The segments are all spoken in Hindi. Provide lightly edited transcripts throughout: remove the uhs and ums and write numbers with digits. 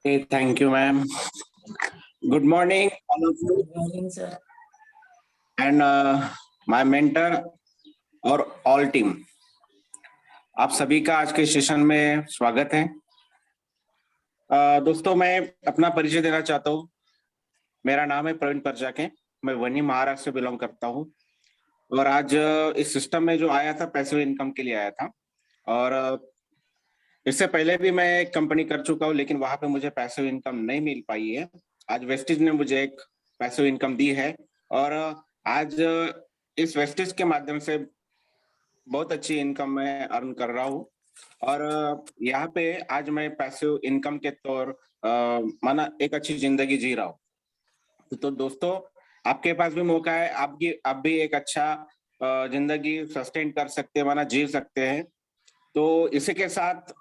Hey, thank you, ma'am. Good morning, all of you, Good morning, sir. and my mentor और ऑल टीम। आप सभी का आज के सेशन में स्वागत है। दोस्तों, मैं अपना परिचय देना चाहता हूँ। मेरा नाम है प्रवीण परजाके। मैं वनी महाराष्ट्र से बिलोंग करता हूँ और आज इस सिस्टम में जो आया था पैसिव इनकम के लिए आया था। और इससे पहले भी मैं एक कंपनी कर चुका हूँ, लेकिन वहां पे मुझे पैसिव इनकम नहीं मिल पाई है। आज वेस्टिज ने मुझे एक पैसिव इनकम दी है और आज इस वेस्टिज के माध्यम से बहुत अच्छी इनकम मैं अर्न कर रहा हूँ। और यहाँ पे आज मैं पैसिव इनकम के तौर माना एक अच्छी जिंदगी जी रहा हूँ। तो दोस्तों, आपके पास भी मौका है, आप भी एक अच्छा जिंदगी सस्टेन कर सकते हैं, माना जी सकते हैं। तो इसी के साथ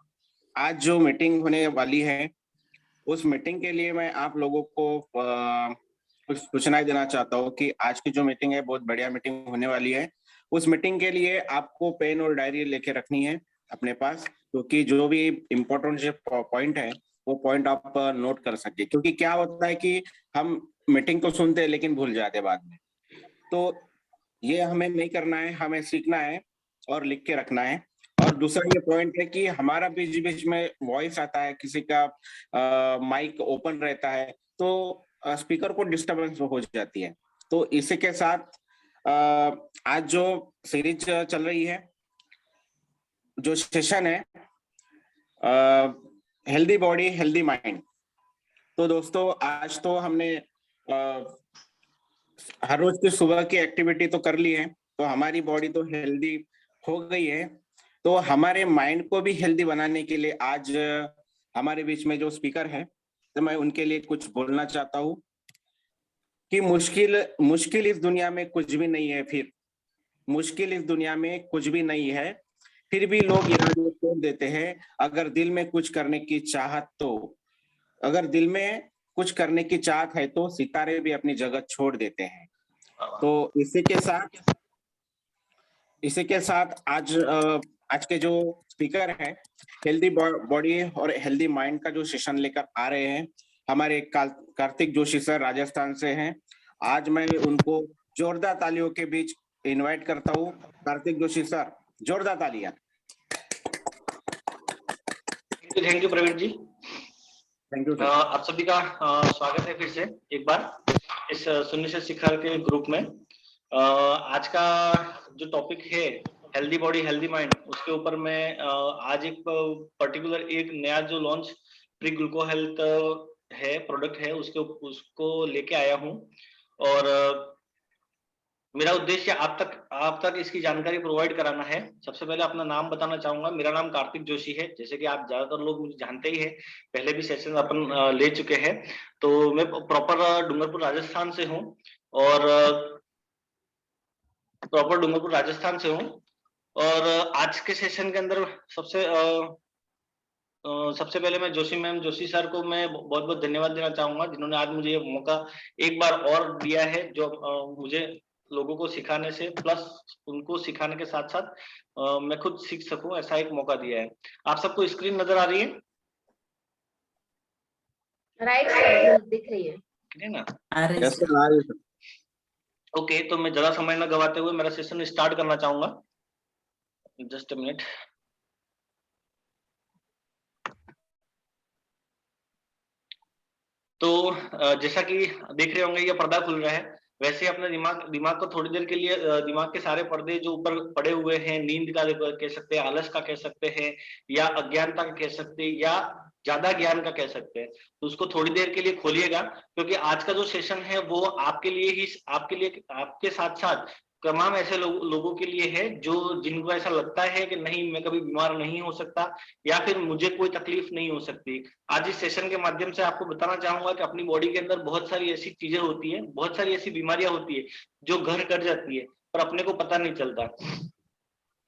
आज जो मीटिंग होने वाली है, उस मीटिंग के लिए मैं आप लोगों को कुछ सूचनाएं देना चाहता हूँ कि आज की जो मीटिंग है बहुत बढ़िया मीटिंग होने वाली है। उस मीटिंग के लिए आपको पेन और डायरी लेके रखनी है अपने पास, क्योंकि जो भी इम्पोर्टेंट जो पॉइंट है वो पॉइंट आप नोट कर सके। क्योंकि क्या होता है कि हम मीटिंग तो सुनते हैं लेकिन भूल जाते हैं बाद में। तो ये हमें नहीं करना है, हमें सीखना है और लिख के रखना है। और दूसरा ये पॉइंट है कि हमारा बीच बीच में वॉइस आता है, किसी का माइक ओपन रहता है तो स्पीकर को डिस्टरबेंस हो जाती है। तो इसी के साथ आज जो सीरीज चल रही है, जो सेशन है हेल्दी बॉडी हेल्दी माइंड। तो दोस्तों, आज तो हमने हर रोज की सुबह की एक्टिविटी तो कर ली है, तो हमारी बॉडी तो हेल्दी हो गई है। तो हमारे माइंड को भी हेल्दी बनाने के लिए आज हमारे बीच में जो स्पीकर है, तो मैं उनके लिए कुछ बोलना चाहता हूँ कि मुश्किल मुश्किल इस दुनिया में कुछ भी नहीं है। फिर मुश्किल इस दुनिया में कुछ भी नहीं है, फिर भी लोग इरादे तोड़ देते हैं। अगर दिल में कुछ करने की चाहत तो अगर दिल में कुछ करने की चाहत है तो सितारे भी अपनी जगह छोड़ देते हैं। तो इसी के साथ आज के जो स्पीकर हैं, हेल्दी बॉडी और हेल्दी माइंड का जो सेशन लेकर आ रहे हैं, हमारे कार्तिक जोशी सर राजस्थान से हैं। आज मैं उनको जोरदार तालियों के बीच इनवाइट करता हूँ। कार्तिक जोशी सर, जोरदार तालियां। Thank you Praveen ji. Thank you sir. आप सभी का स्वागत है फिर से एक बार इस शून्य से शिखर के ग्रुप में। आज का जो टॉपिक है हेल्दी बॉडी हेल्दी माइंड, उसके ऊपर मैं आज एक पर्टिकुलर एक नया जो लॉन्च प्री ग्लूको हेल्थ है प्रोडक्ट है उसको लेके आया हूँ। और मेरा उद्देश्य आप तक इसकी जानकारी प्रोवाइड कराना है। सबसे पहले अपना नाम बताना चाहूंगा। मेरा नाम कार्तिक जोशी है, जैसे कि आप ज्यादातर लोग मुझे जानते ही हैं, पहले भी सेशन अपन ले चुके हैं। तो मैं प्रॉपर डूंगरपुर राजस्थान से हूँ और आज के सेशन के अंदर सबसे पहले मैं जोशी सर को मैं बहुत बहुत धन्यवाद देना चाहूंगा, जिन्होंने आज मुझे ये मौका एक बार और दिया है, जो मुझे लोगों को सिखाने से प्लस उनको सिखाने के साथ साथ मैं खुद सीख सकूं, ऐसा एक मौका दिया है। आप सबको स्क्रीन नजर आ रही है? राइट सर, दिख रही है ना? आ रही है। ओके, तो मैं ज्यादा समय न गवाते हुए मेरा सेशन स्टार्ट करना चाहूंगा। Just a minute. तो जैसा कि देख रहे होंगे ये पर्दा खुल रहा है, वैसे अपने दिमाग को थोड़ी देर के लिए दिमाग के सारे पर्दे जो ऊपर पड़े हुए हैं, नींद का कह सकते हैं, आलस का कह सकते हैं, या अज्ञानता का कह सकते हैं, या ज्यादा ज्ञान का कह सकते हैं, तो उसको थोड़ी देर के लिए खोलिएगा, क्योंकि आज का जो सेशन है वो आपके साथ साथ तमाम ऐसे लोगों के लिए है जो जिनको ऐसा लगता है कि नहीं मैं कभी बीमार नहीं हो सकता, या फिर मुझे कोई तकलीफ नहीं हो सकती। आज इस सेशन के माध्यम से आपको बताना चाहूंगा कि अपनी बॉडी के अंदर बहुत सारी ऐसी चीजें होती है, बहुत सारी ऐसी बीमारियां होती है जो घर कर जाती है पर अपने को पता नहीं चलता।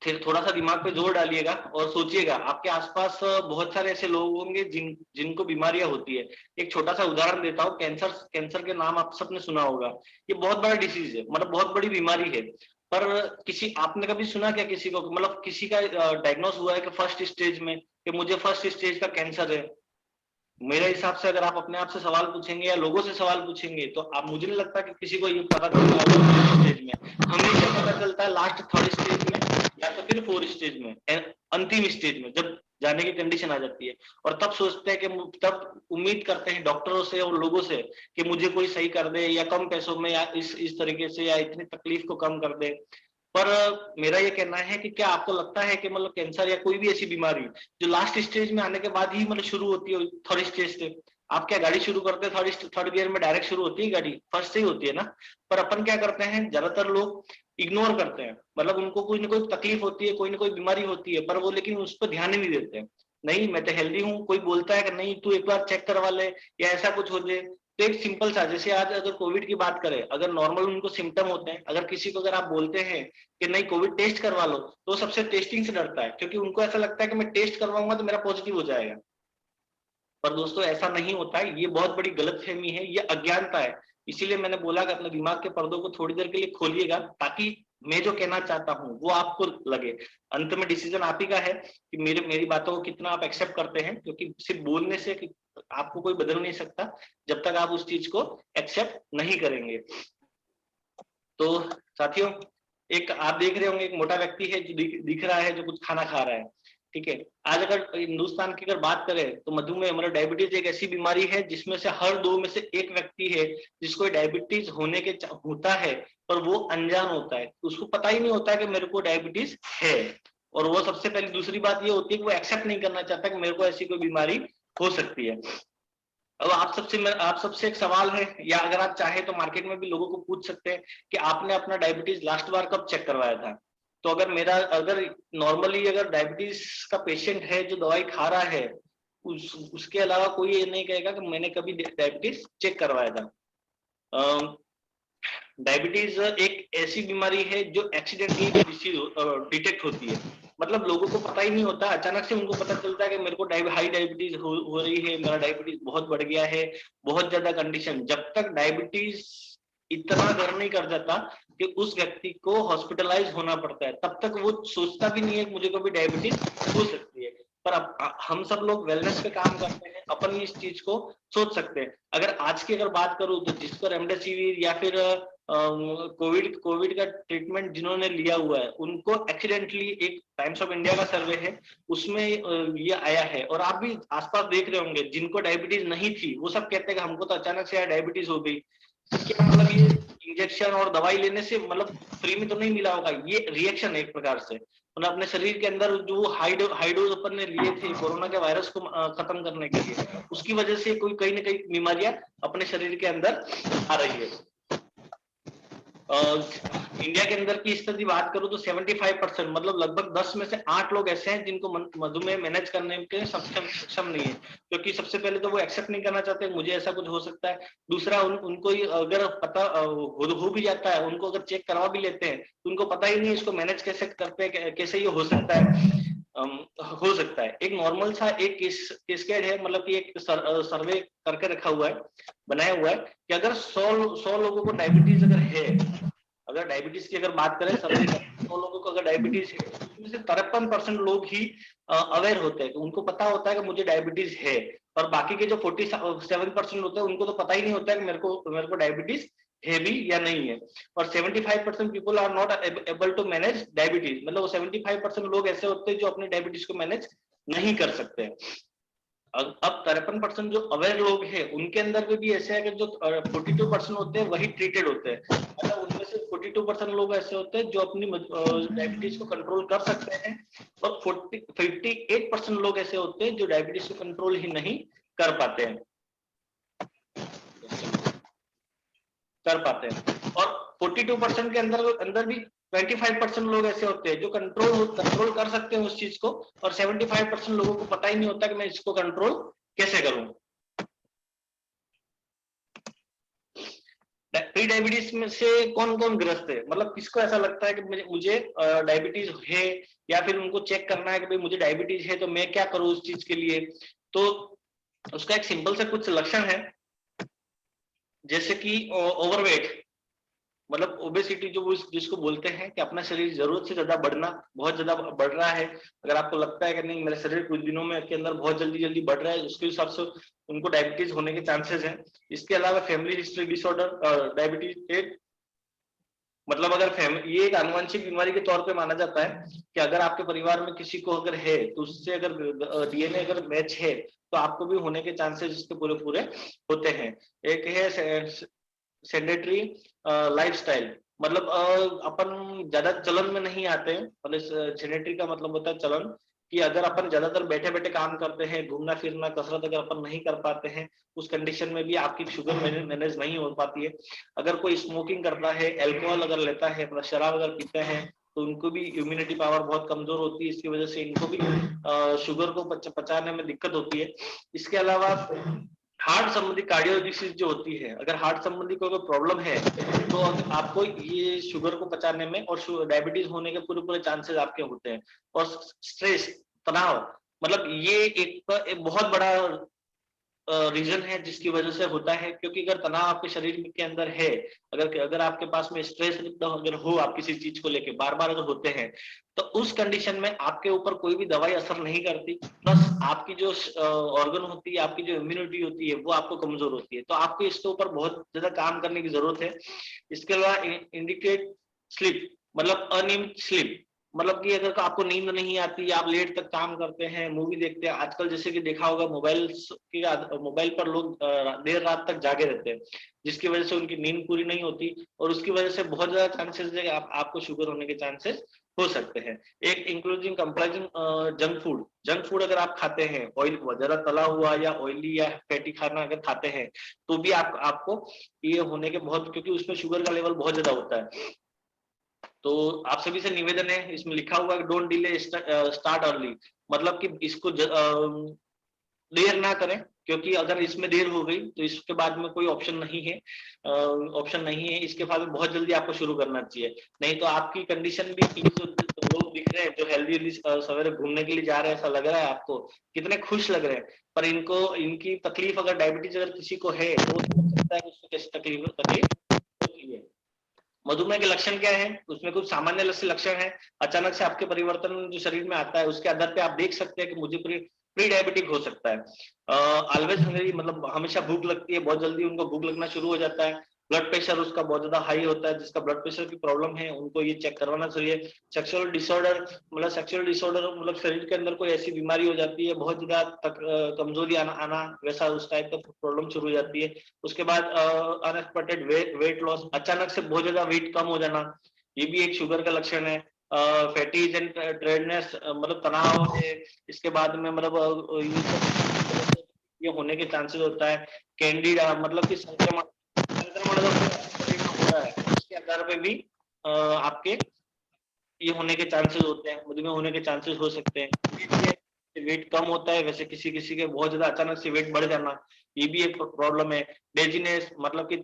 फिर थोड़ा सा दिमाग पे जोर डालिएगा और सोचिएगा, आपके आसपास बहुत सारे ऐसे लोग होंगे जिनको बीमारियां होती है। एक छोटा सा उदाहरण देता हूँ, कैंसर के नाम आप सबने सुना होगा। ये बहुत बड़ा डिसीज है, मतलब बहुत बड़ी बीमारी है। पर आपने कभी सुना क्या किसी को, मतलब किसी का डायग्नोस हुआ है कि फर्स्ट स्टेज में कि मुझे फर्स्ट स्टेज का कैंसर है? मेरे हिसाब से अगर आप अपने आप से सवाल पूछेंगे या लोगों से सवाल पूछेंगे तो आप, मुझे नहीं लगता कि किसी को ये पता चलता होगा स्टेज में। हमेशा पता चलता है लास्ट 3rd स्टेज में या तो फिर 4th स्टेज में, अंतिम स्टेज में, जब जाने की कंडीशन आ जाती है। और तब सोचते हैं कि, तब उम्मीद करते हैं डॉक्टरों से और लोगों से कि मुझे कोई सही कर दे, या कम पैसों में, या इस तरीके से, या इतनी तकलीफ को कम कर दे। पर मेरा ये कहना है कि क्या आपको लगता है कि मतलब कैंसर या कोई भी ऐसी बीमारी जो लास्ट स्टेज में आने के बाद ही मतलब शुरू होती है 3rd स्टेज से? आप क्या गाड़ी शुरू करते हैं 3rd गियर में डायरेक्ट शुरू होती है गाड़ी? फर्स्ट से ही होती है ना। पर अपन क्या करते हैं, ज्यादातर लोग इग्नोर करते हैं, मतलब उनको कोई ना कोई तकलीफ होती है, कोई ना कोई बीमारी होती है, पर वो लेकिन उस पर ध्यान ही नहीं देते हैं। नहीं, मैं तो हेल्दी हूँ, कोई बोलता है कि नहीं तू एक बार चेक करवा ले, या ऐसा कुछ हो जाए। तो एक सिंपल सा, जैसे आज अगर कोविड की बात करें, अगर नॉर्मल उनको सिम्टम होते हैं, अगर किसी को अगर आप बोलते हैं कि नहीं कोविड टेस्ट करवा लो, तो सबसे टेस्टिंग से डरता है, क्योंकि उनको ऐसा लगता है कि मैं टेस्ट करवाऊंगा तो मेरा पॉजिटिव हो जाएगा। पर दोस्तों ऐसा नहीं होता है, ये बहुत बड़ी गलतफहमी है, ये अज्ञानता है। इसीलिए मैंने बोला कि अपने दिमाग के पर्दों को थोड़ी देर के लिए खोलिएगा, ताकि मैं जो कहना चाहता हूँ वो आपको लगे। अंत में डिसीजन आप ही का है कि मेरी बातों को कितना आप एक्सेप्ट करते हैं, क्योंकि सिर्फ बोलने से आपको कोई बदल नहीं सकता जब तक आप उस चीज को एक्सेप्ट नहीं करेंगे। तो साथियों, एक आप देख रहे होंगे, एक मोटा व्यक्ति है जो दिख रहा है, जो कुछ खाना खा रहा है, ठीक है। आज अगर हिंदुस्तान की अगर बात करें तो मधुमेह मतलब डायबिटीज एक ऐसी बीमारी है जिसमें से हर 2 में से 1 व्यक्ति है जिसको डायबिटीज होता है, पर वो अनजान होता है, उसको पता ही नहीं होता है कि मेरे को डायबिटीज है। और वो सबसे पहले दूसरी बात ये होती है कि वो एक्सेप्ट नहीं करना चाहता कि मेरे को ऐसी कोई बीमारी हो सकती है। अब आप सबसे एक सवाल है, या अगर आप चाहे तो मार्केट में भी लोगों को पूछ सकते हैं कि आपने अपना डायबिटीज लास्ट बार कब चेक करवाया था। तो अगर नॉर्मली अगर डायबिटीज का पेशेंट है जो दवाई खा रहा है, उसके अलावा कोई ये नहीं कहेगा कि मैंने कभी डायबिटीज चेक करवाया था। डायबिटीज एक ऐसी बीमारी है जो एक्सीडेंटली डिटेक्ट होती है, मतलब लोगों को पता ही नहीं होता, अचानक से उनको पता चलता है कि मेरे को हाई डायबिटीज हो रही है, मेरा डायबिटीज बहुत बढ़ गया है, बहुत ज्यादा कंडीशन। जब तक डायबिटीज इतना घर नहीं कर जाता कि उस व्यक्ति को हॉस्पिटलाइज होना पड़ता है, तब तक वो सोचता भी नहीं है कि मुझे कभी डायबिटीज हो सकती है। पर अब हम सब लोग वेलनेस पे काम करते हैं, अपन इस चीज को सोच सकते हैं। अगर आज की अगर बात करूं तो जिसको रेमडेसिविर या फिर कोविड का ट्रीटमेंट जिन्होंने लिया हुआ है, उनको एक्सीडेंटली, एक टाइम्स ऑफ इंडिया का सर्वे है उसमें ये आया है, और आप भी आसपास देख रहे होंगे जिनको डायबिटीज नहीं थी वो सब कहते हैं कि हमको तो अचानक से डायबिटीज हो गई। क्या मतलब ये इंजेक्शन और दवाई लेने से मतलब फ्री में तो नहीं मिला होगा, ये रिएक्शन है एक प्रकार से, मतलब अपने शरीर के अंदर जो हाई डोज अपन ने लिए थे कोरोना के वायरस को खत्म करने के लिए, उसकी वजह से कोई कहीं ना कहीं बीमारियां अपने शरीर के अंदर आ रही है। इंडिया के अंदर की स्थिति बात करूं तो 75% मतलब लगभग 10 में से 8 लोग ऐसे हैं जिनको मधुमेह मैनेज करने के सक्षम नहीं है, क्योंकि सबसे पहले तो वो एक्सेप्ट नहीं करना चाहते मुझे ऐसा कुछ हो सकता है। दूसरा उनको अगर पता हो भी जाता है, उनको अगर चेक करवा भी लेते हैं तो उनको पता ही नहीं इसको मैनेज कैसे करते हैं, कैसे ये हो सकता है। हो सकता है एक नॉर्मल सा एक केस्केड है, मतलब कि एक सर्वे करके रखा हुआ है, बनाया हुआ है कि अगर 100 लोगों को डायबिटीज अगर है, अगर डायबिटीज की अगर बात करें, 100 लोगों को अगर डायबिटीज है, उसमें से 53% लोग ही अवेयर होते हैं, तो उनको पता होता है कि मुझे डायबिटीज है। और बाकी के जो 47% होते हैं उनको तो पता ही नहीं होता है कि मेरे को डायबिटीज है भी या नहीं है। और 75% people are not able to manage diabetes, मतलब वो 75% लोग ऐसे होते हैं जो अपने डायबिटीज को मैनेज नहीं कर सकते हैं। अब 53% जो अवेयर लोग हैं उनके अंदर में भी ऐसे है कि जो 42% होते हैं वही ट्रीटेड होते हैं, मतलब उनमें से 42% लोग ऐसे होते हैं जो अपनी डायबिटीज को कंट्रोल कर सकते हैं, और 58% लोग ऐसे होते हैं जो डायबिटीज को कंट्रोल ही नहीं कर पाते हैं। और 42% के अंदर भी 25% लोग ऐसे होते हैं जो कंट्रोल कर सकते हैं उस चीज को, और 75% लोगों को पता ही नहीं होता कि मैं इसको कंट्रोल कैसे करूं। प्री डायबिटीज में से कौन कौन ग्रस्त है, मतलब किसको ऐसा लगता है कि मुझे डायबिटीज है, या फिर उनको चेक करना है कि भाई मुझे डायबिटीज है तो मैं क्या करूं उस चीज के लिए। तो उसका एक सिंपल से कुछ लक्षण है, जैसे कि ओवरवेट, मतलब ओबेसिटी जो वो जिसको बोलते हैं कि अपना शरीर जरूरत से ज्यादा बढ़ना, बहुत ज्यादा बढ़ रहा है। अगर आपको लगता है कि नहीं मेरा शरीर कुछ दिनों में के अंदर बहुत जल्दी जल्दी बढ़ रहा है, उसके हिसाब से उनको डायबिटीज होने के चांसेस हैं। इसके अलावा फैमिली हिस्ट्री डिसऑर्डर डायबिटीज, मतलब अगर ये एक आनुवंशिक बीमारी के तौर पे माना जाता है कि अगर आपके परिवार में किसी को अगर है तो उससे अगर डीएनए अगर मैच है तो आपको भी होने के चांसेस इसके पूरे पूरे होते हैं। एक है सेडेंटरी लाइफस्टाइल, मतलब अपन ज्यादा चलन में नहीं आते हैं। मतलब सेडेंटरी का मतलब होता है चलन, कि अगर अपन ज्यादातर बैठे बैठे काम करते हैं, घूमना फिरना कसरत अगर अपन नहीं कर पाते हैं, उस कंडीशन में भी आपकी शुगर मैनेज नहीं हो पाती है। अगर कोई स्मोकिंग करता है, अल्कोहल अगर लेता है, मतलब शराब अगर पीते हैं, तो उनको भी इम्यूनिटी पावर बहुत कमजोर होती है, इसकी वजह से इनको भी शुगर को पचाने में दिक्कत होती है। इसके अलावा हार्ट संबंधी कार्डियो डिसीज जो होती है, अगर हार्ट संबंधी कोई प्रॉब्लम है तो आपको ये शुगर को पचाने में और डायबिटीज होने के पूरे पूरे चांसेस आपके होते हैं। और स्ट्रेस, तनाव, मतलब ये एक बहुत बड़ा रीजन है जिसकी वजह से होता है। क्योंकि अगर तनाव आपके शरीर के अंदर है, अगर आपके पास में स्ट्रेस अगर हो, आप किसी चीज को लेके बार बार अगर होते हैं, तो उस कंडीशन में आपके ऊपर कोई भी दवाई असर नहीं करती। प्लस आपकी जो ऑर्गन होती है, आपकी जो इम्यूनिटी होती है, वो आपको कमजोर होती है। तो आपको इसके ऊपर बहुत ज्यादा काम करने की जरूरत है। इसके अलावा इंडिकेट स्लीप, मतलब अनियमित स्लीप, मतलब कि अगर आपको नींद नहीं आती, आप लेट तक काम करते हैं, मूवी देखते हैं, आजकल जैसे कि देखा होगा मोबाइल पर लोग देर रात तक जागे रहते हैं, जिसकी वजह से उनकी नींद पूरी नहीं होती और उसकी वजह से बहुत ज्यादा चांसेस है कि आपको शुगर होने के चांसेस हो सकते हैं। एक इंक्लूडिंग कंप्लाइजिंग जंक फूड अगर आप खाते हैं, ऑयल ज्यादा तला हुआ या ऑयली या फैटी खाना अगर खाते हैं, तो भी आपको ये होने के बहुत, क्योंकि उसमें शुगर का लेवल बहुत ज्यादा होता है। तो आप सभी से निवेदन है, इसमें लिखा हुआ है डोंट डिले स्टार्ट अर्ली, मतलब कि इसको देर ना करें, क्योंकि अगर इसमें देर हो गई तो इसके बाद में कोई ऑप्शन नहीं है, इसके बाद में बहुत जल्दी आपको शुरू करना चाहिए। नहीं तो आपकी कंडीशन भी, जो लोग दिख रहे हैं जो हेल्दी सवेरे घूमने के लिए जा रहे हैं, ऐसा लग रहा है आपको कितने खुश लग रहे हैं, पर इनकी तकलीफ अगर डायबिटीज अगर किसी को है तो वो समझ सकता है उसको कैसी तकलीफ होती है। मधुमेह के लक्षण क्या है? उसमें कुछ सामान्य लक्षण है। अचानक से आपके परिवर्तन जो शरीर में आता है, उसके आधार पे आप देख सकते हैं कि मुझे प्री डायबिटिक हो सकता है। ऑलवेज हंगरी, मतलब हमेशा भूख लगती है, बहुत जल्दी उनको भूख लगना शुरू हो जाता है। ब्लड प्रेशर उसका बहुत ज्यादा हाई होता है, जिसका ब्लड प्रेशर की प्रॉब्लम है उनको ये चेक करवाना चाहिए। सेक्सुअल डिसऑर्डर, मतलब शरीर के अंदर कोई ऐसी बीमारी हो जाती है, बहुत ज्यादा कमजोरी आना वैसा उस टाइप का प्रॉब्लम शुरू हो जाती है। उसके बाद अनएक्सपेक्टेड वेट लॉस, अचानक से बहुत ज्यादा वेट कम हो जाना, ये भी एक शुगर का लक्षण है। फैटीज एंड टायर्डनेस, मतलब तनाव है। इसके बाद में मतलब ये होने के चांसेस होता है। कैंडिडा, मतलब कि संक्रमण अगर शरीर में हो रहा है, उसके आधार पे भी आपके ये होने के चांसेस होते हैं, मधुमेह होने के चांसेस हो सकते हैं। वेट कम होता है, वैसे किसी किसी के बहुत ज्यादा अचानक से वेट बढ़ जाना, ये भी एक प्रॉब्लम है। लेजीनेस, मतलब कि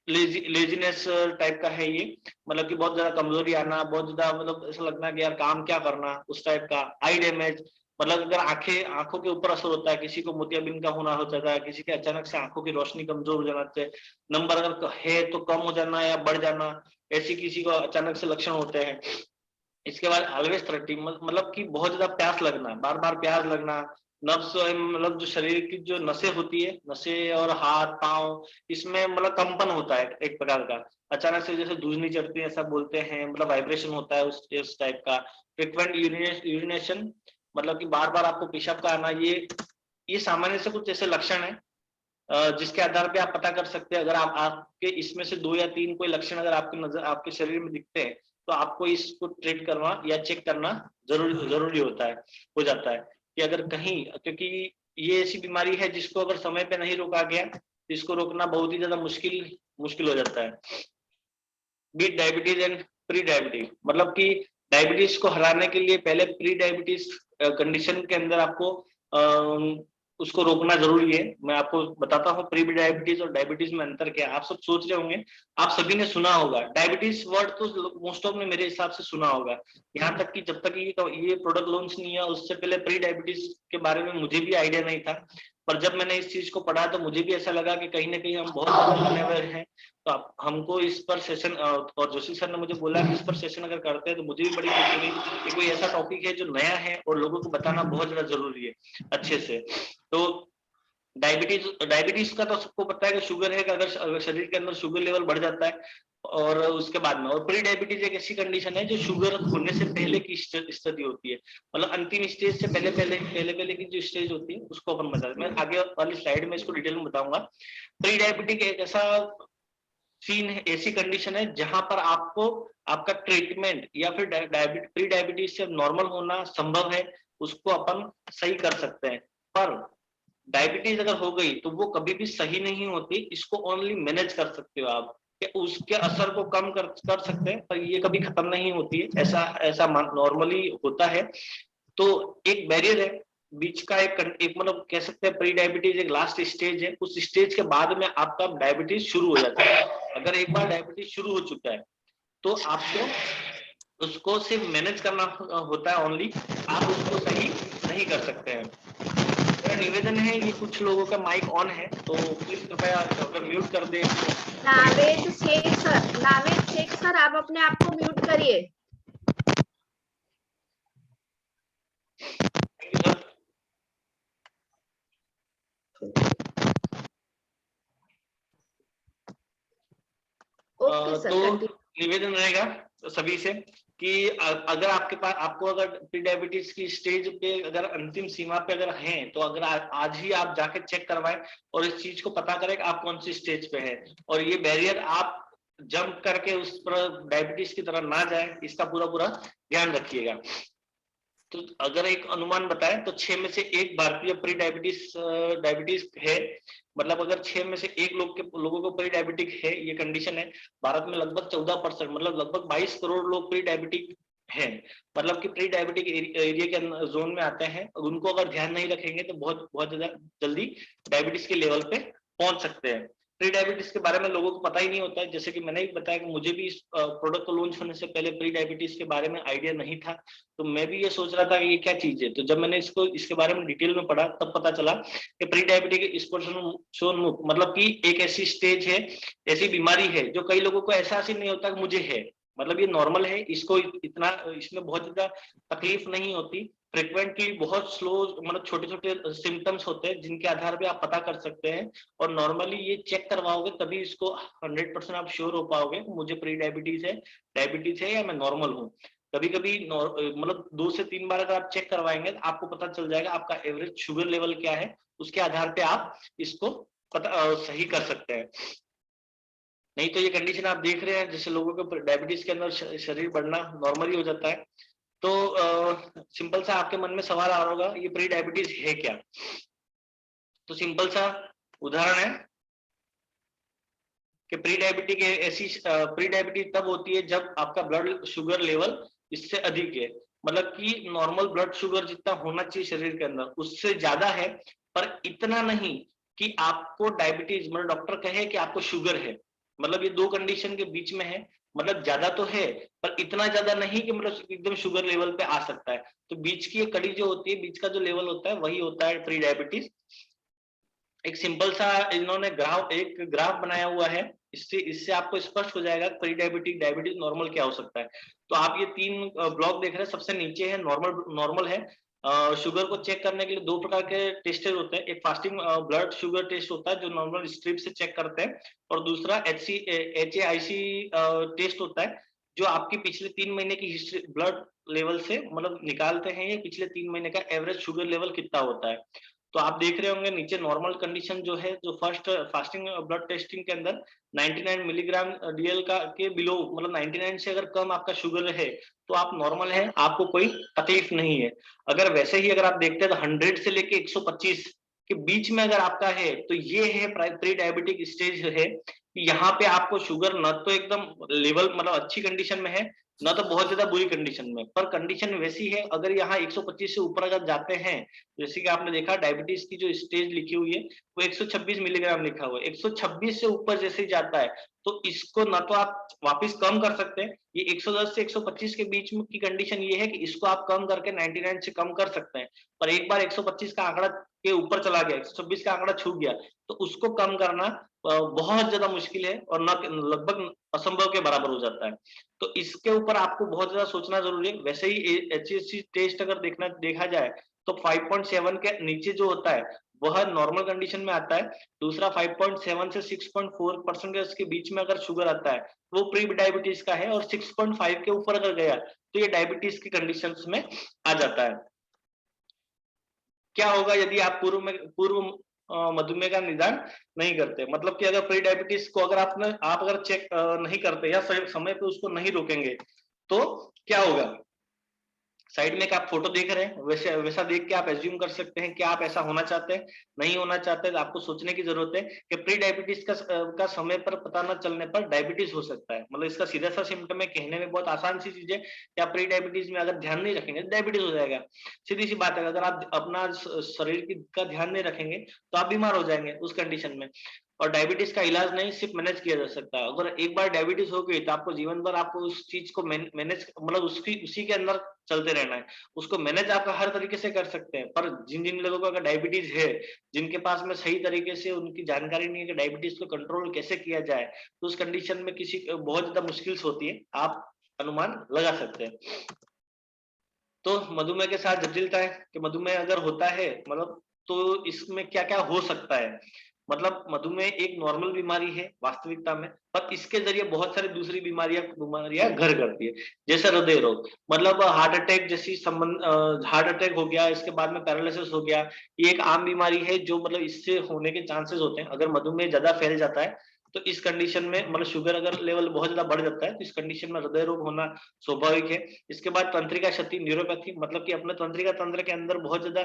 लेजीनेस टाइप का है ये, मतलब कि बहुत ज्यादा कमजोरी आना, बहुत ज्यादा मतलब ऐसा लगना कि यार काम क्या करना, उस टाइप का। आई डैमेज, मतलब अगर आंखों के ऊपर असर होता है, किसी को मोतियाबिंद का होना हो जाता है, किसी के अचानक से आंखों की रोशनी कमजोर हो जाना चाहिए, नंबर अगर है तो कम हो जाना या बढ़ जाना, ऐसी किसी को अचानक से लक्षण होते हैं। इसके बाद ऑलवेज थर्टी, मतलब कि बहुत ज्यादा प्यास लगना, बार बार प्यास लगना। नब्स, मतलब जो शरीर की जो नसें होती है, नसें और हाथ पांव, इसमें मतलब कंपन होता है एक प्रकार का, अचानक से जैसे धुजनी चढ़ती है ऐसा बोलते हैं, मतलब वाइब्रेशन होता है उस टाइप का। फ्रिक्वेंट यूरिनेशन, मतलब कि बार बार आपको पेशाब का आना, ये सामान्य से कुछ ऐसे लक्षण है जिसके आधार पे आप पता कर सकते हैं। अगर आपके इसमें से 2 या 3 कोई लक्षण अगर आपके शरीर में दिखते हैं, तो आपको इसको ट्रीट करना या चेक करना जरूरी होता है, हो जाता है। कि अगर कहीं, क्योंकि ये ऐसी बीमारी है जिसको अगर समय पे नहीं रोका गया, इसको रोकना बहुत ही ज्यादा मुश्किल हो जाता है। Beat diabetes and pre diabetes, मतलब कि डायबिटीज को हराने के लिए पहले प्री डायबिटीज कंडीशन के अंदर आपको उसको रोकना जरूरी है। मैं आपको बताता हूँ प्री डायबिटीज और डायबिटीज में अंतर क्या है। आप सब सोच रहे होंगे, आप सभी ने सुना होगा डायबिटीज वर्ड, तो मोस्ट ऑफ ने मेरे हिसाब से सुना होगा। यहाँ तक कि जब तक ये प्रोडक्ट लॉन्च नहीं है, उससे पहले प्री डायबिटीज के बारे में मुझे भी आइडिया नहीं था। पर जब मैंने इस चीज को पढ़ा तो मुझे भी ऐसा लगा कि कहीं ना कहीं हम बहुत ज्यादा अनअवेयर हैं। तो हमको इस पर सेशन, और जोशी सर ने मुझे बोला कि इस पर सेशन अगर करते हैं तो मुझे भी बड़ी खुशी हुई कि कोई ऐसा टॉपिक है जो नया है और लोगों को बताना बहुत ज्यादा जरूरी है अच्छे से। तो डायबिटीज का तो सबको पता है कि शुगर है कि अगर शरीर के अंदर शुगर लेवल बढ़ जाता है और उसके बाद में, और प्री डायबिटीज एक ऐसी कंडीशन है जो शुगर होने से पहले की स्थिति होती है, मतलब अंतिम स्टेज से पहले की जो स्टेज होती है उसको अपन बता रहे हैं। मैं आगे वाली स्लाइड में इसको डिटेल में बताऊंगा। प्री डायबिटिक एक ऐसा सीन है, ऐसी कंडीशन है जहां पर आपको आपका ट्रीटमेंट या फिर प्री डायबिटीज से नॉर्मल होना संभव है, उसको अपन सही कर सकते हैं। पर डायबिटीज अगर हो गई तो वो कभी भी सही नहीं होती, इसको ओनली मैनेज कर सकते हो आप, कि उसके असर को कम कर सकते हैं, पर ये कभी खत्म नहीं होती है, ऐसा नॉर्मली होता है। तो एक बैरियर है बीच का, एक मतलब कह सकते हैं प्री डायबिटीज एक लास्ट स्टेज है, उस स्टेज के बाद में आपका डायबिटीज शुरू हो जाता है। अगर एक बार डायबिटीज शुरू हो चुका है तो आपको उसको सिर्फ मैनेज करना होता है ओनली, आप उसको सही नहीं कर सकते हैं। मेरा निवेदन है कि कुछ लोगों का माइक ऑन है तो प्लीज कृपया अगर म्यूट कर दें। नावेद शेख सर आप अपने आप को म्यूट करिए। ओके सर, तो कंटिन्यू। निवेदन रहेगा सभी से कि अगर आपको अगर प्री डायबिटीज की स्टेज पे अगर अंतिम सीमा पे अगर हैं तो अगर आज ही आप जाके चेक करवाएं और इस चीज को पता करें कि आप कौन सी स्टेज पे हैं, और ये बैरियर आप जंप करके उस पर डायबिटीज की तरह ना जाए, इसका पूरा ध्यान रखिएगा। तो अगर एक अनुमान बताएं तो 6 में से 1 भारतीय प्री डायबिटीज है, मतलब अगर 6 में से 1 लोगों को प्री डायबिटिक है, ये कंडीशन है। भारत में लगभग 14%, मतलब लगभग 22 करोड़ लोग प्री डायबिटिक हैं, मतलब कि प्री डायबिटिक एरिया के जोन में आते हैं। उनको अगर ध्यान नहीं रखेंगे तो बहुत ज्यादा जल्दी डायबिटीज के लेवल पे पहुंच सकते हैं। प्री डायबिटीज के बारे में लोगों को पता ही नहीं होता है, जैसे कि मैंने भी बताया कि मुझे भी इस प्रोडक्ट को लॉन्च होने से पहले प्री डायबिटीज के बारे में आइडिया नहीं था, तो मैं भी ये सोच रहा था कि ये क्या चीज है। तो जब मैंने इसके बारे में डिटेल में पढ़ा तब पता चला कि प्री डायबिटिक स्पोर्ट्सोन्मुख मतलब कि एक ऐसी स्टेज है, ऐसी बीमारी है जो कई लोगों को एहसास ही नहीं होता कि मुझे है, मतलब ये नॉर्मल है, इसको इतना इसमें बहुत ज्यादा तकलीफ नहीं होती। फ्रिक्वेंटली बहुत स्लो, मतलब छोटे छोटे सिम्टम्स होते हैं जिनके आधार पे आप पता कर सकते हैं, और नॉर्मली ये चेक करवाओगे तभी इसको 100% आप श्योर हो पाओगे मुझे प्री डायबिटीज है या मैं नॉर्मल हूँ। कभी कभी मतलब 2 से 3 बार अगर आप चेक करवाएंगे तो आपको पता चल जाएगा आपका एवरेज शुगर लेवल क्या है, उसके आधार पे आप इसको सही कर सकते हैं। नहीं तो ये कंडीशन आप देख रहे हैं जैसे लोगों को डायबिटीज के अंदर शरीर बढ़ना नॉर्मली हो जाता है। तो सिंपल सा आपके मन में सवाल आ रहा होगा ये प्री डायबिटीज है क्या। तो सिंपल सा उदाहरण है कि प्री डायबिटीज तब होती है जब आपका ब्लड शुगर लेवल इससे अधिक है, मतलब कि नॉर्मल ब्लड शुगर जितना होना चाहिए शरीर के अंदर उससे ज्यादा है, पर इतना नहीं कि आपको डायबिटीज, मतलब डॉक्टर कहे कि आपको शुगर है, मतलब ये 2 कंडीशन के बीच में है, मतलब ज्यादा तो है पर इतना ज्यादा नहीं कि मतलब एकदम शुगर लेवल पे आ सकता है। तो बीच की एक कड़ी जो होती है, बीच का जो लेवल होता है वही होता है प्री डायबिटीज। एक सिंपल सा इन्होंने एक ग्राफ बनाया हुआ है, इससे आपको स्पष्ट हो जाएगा प्री डायबिटीज नॉर्मल क्या हो सकता है। तो आप ये 3 ब्लॉक देख रहे हैं, सबसे नीचे है नॉर्मल है। शुगर को चेक करने के लिए 2 प्रकार के टेस्ट होते हैं, एक फास्टिंग ब्लड शुगर टेस्ट होता है जो नॉर्मल स्ट्रिप से चेक करते हैं, और दूसरा HAIC टेस्ट होता है जो आपकी पिछले 3 महीने की हिस्ट्री ब्लड लेवल से मतलब निकालते हैं, ये पिछले 3 महीने का एवरेज शुगर लेवल कितना होता है। तो आप देख रहे होंगे नीचे नॉर्मल कंडीशन जो है, जो फर्स्ट फास्टिंग ब्लड टेस्टिंग के अंदर 99 मिलीग्राम DL का के बिलो, मतलब 99 से अगर कम आपका शुगर है तो आप नॉर्मल है, आपको कोई तकलीफ नहीं है। अगर वैसे ही अगर आप देखते हैं तो 100 से लेके 125 के बीच में अगर आपका है तो ये है प्री डायबिटिक स्टेज है, कि यहाँ पे आपको शुगर न तो एकदम लेवल मतलब अच्छी कंडीशन में है, ना तो बहुत ज्यादा बुरी कंडीशन में, पर कंडीशन वैसी है अगर यहाँ 125 से ऊपर अगर जाते हैं, जैसे कि आपने देखा डायबिटीज की जो स्टेज लिखी हुई है वो 126 मिलीग्राम लिखा हुआ है, 126 से ऊपर जैसे ही जाता है तो इसको ना तो आप वापस कम कर सकते हैं, ये 110 से 125 के बीच में की कंडीशन ये है कि इसको आप कम करके 99 से कम कर सकते हैं, पर एक बार 125 का आंकड़ा के ऊपर चला गया, 126 का आंकड़ा छू गया, तो उसको कम करना बहुत ज्यादा मुश्किल है और लगभग असंभव के बराबर हो जाता है। तो इसके ऊपर आपको बहुत ज्यादा सोचना जरूरी है। वैसे ही HSC टेस्ट अगर देखा जाए तो 5.7 के नीचे जो होता है वह नॉर्मल कंडीशन में आता है। दूसरा 5.7 से 6.4% के बीच में अगर शुगर आता है वो प्री डायबिटीज का है, और 6.5 के ऊपर अगर गया तो ये डायबिटीज की कंडीशंस में आ जाता है। क्या होगा यदि आप पूर्व मधुमेह का निदान नहीं करते, मतलब कि अगर प्री डायबिटीज को अगर आप अगर चेक नहीं करते या समय पे उसको नहीं रोकेंगे तो क्या होगा। साइड में एक आप फोटो देख रहे हैं, वैसा देख के आप एज्यूम कर सकते हैं कि आप ऐसा होना चाहते हैं, नहीं होना चाहते, तो आपको सोचने की जरूरत है कि प्री डायबिटीज का समय पर पता न चलने पर डायबिटीज हो सकता है। मतलब इसका सीधा सा सिम्टम है, कहने में बहुत आसान सी चीज है कि आप प्री डायबिटीज में अगर ध्यान नहीं रखेंगे तो डायबिटीज हो जाएगा। सीधी सी बात है, अगर आप अपना शरीर का ध्यान नहीं रखेंगे तो आप बीमार हो जाएंगे उस कंडीशन में। और डायबिटीज का इलाज नहीं, सिर्फ मैनेज किया जा सकता है। अगर एक बार डायबिटीज हो गई तो आपको जीवन भर आपको उस चीज को मैनेज मतलब उसी के अंदर चलते रहना है। उसको मैनेज आप हर तरीके से कर सकते हैं, पर जिन जिन लोगों को अगर डायबिटीज है, जिनके पास में सही तरीके से उनकी जानकारी नहीं है कि डायबिटीज को कंट्रोल कैसे किया जाए, तो उस कंडीशन में किसी बहुत ज्यादा मुश्किल होती है, आप अनुमान लगा सकते हैं। तो मधुमेह के साथ जटिलता है कि मधुमेह अगर होता है मतलब तो इसमें क्या क्या हो सकता है। मतलब मधुमेह एक नॉर्मल बीमारी है वास्तविकता में, पर इसके जरिए बहुत सारी दूसरी बीमारियां घर करती है, जैसे हृदय रोग, मतलब हार्ट अटैक जैसी हार्ट अटैक हो गया, इसके बाद में पैरालिसिस हो गया। ये एक आम बीमारी है जो मतलब इससे होने के चांसेस होते हैं अगर मधुमेह ज्यादा फैल जाता है। तो इस कंडीशन में मतलब शुगर अगर लेवल बहुत ज्यादा बढ़ जाता है तो इस कंडीशन में हृदय रोग होना स्वाभाविक है। इसके बाद तंत्रिका क्षति, न्यूरोपैथी, मतलब कि अपने तंत्रिका तंत्र के अंदर बहुत ज्यादा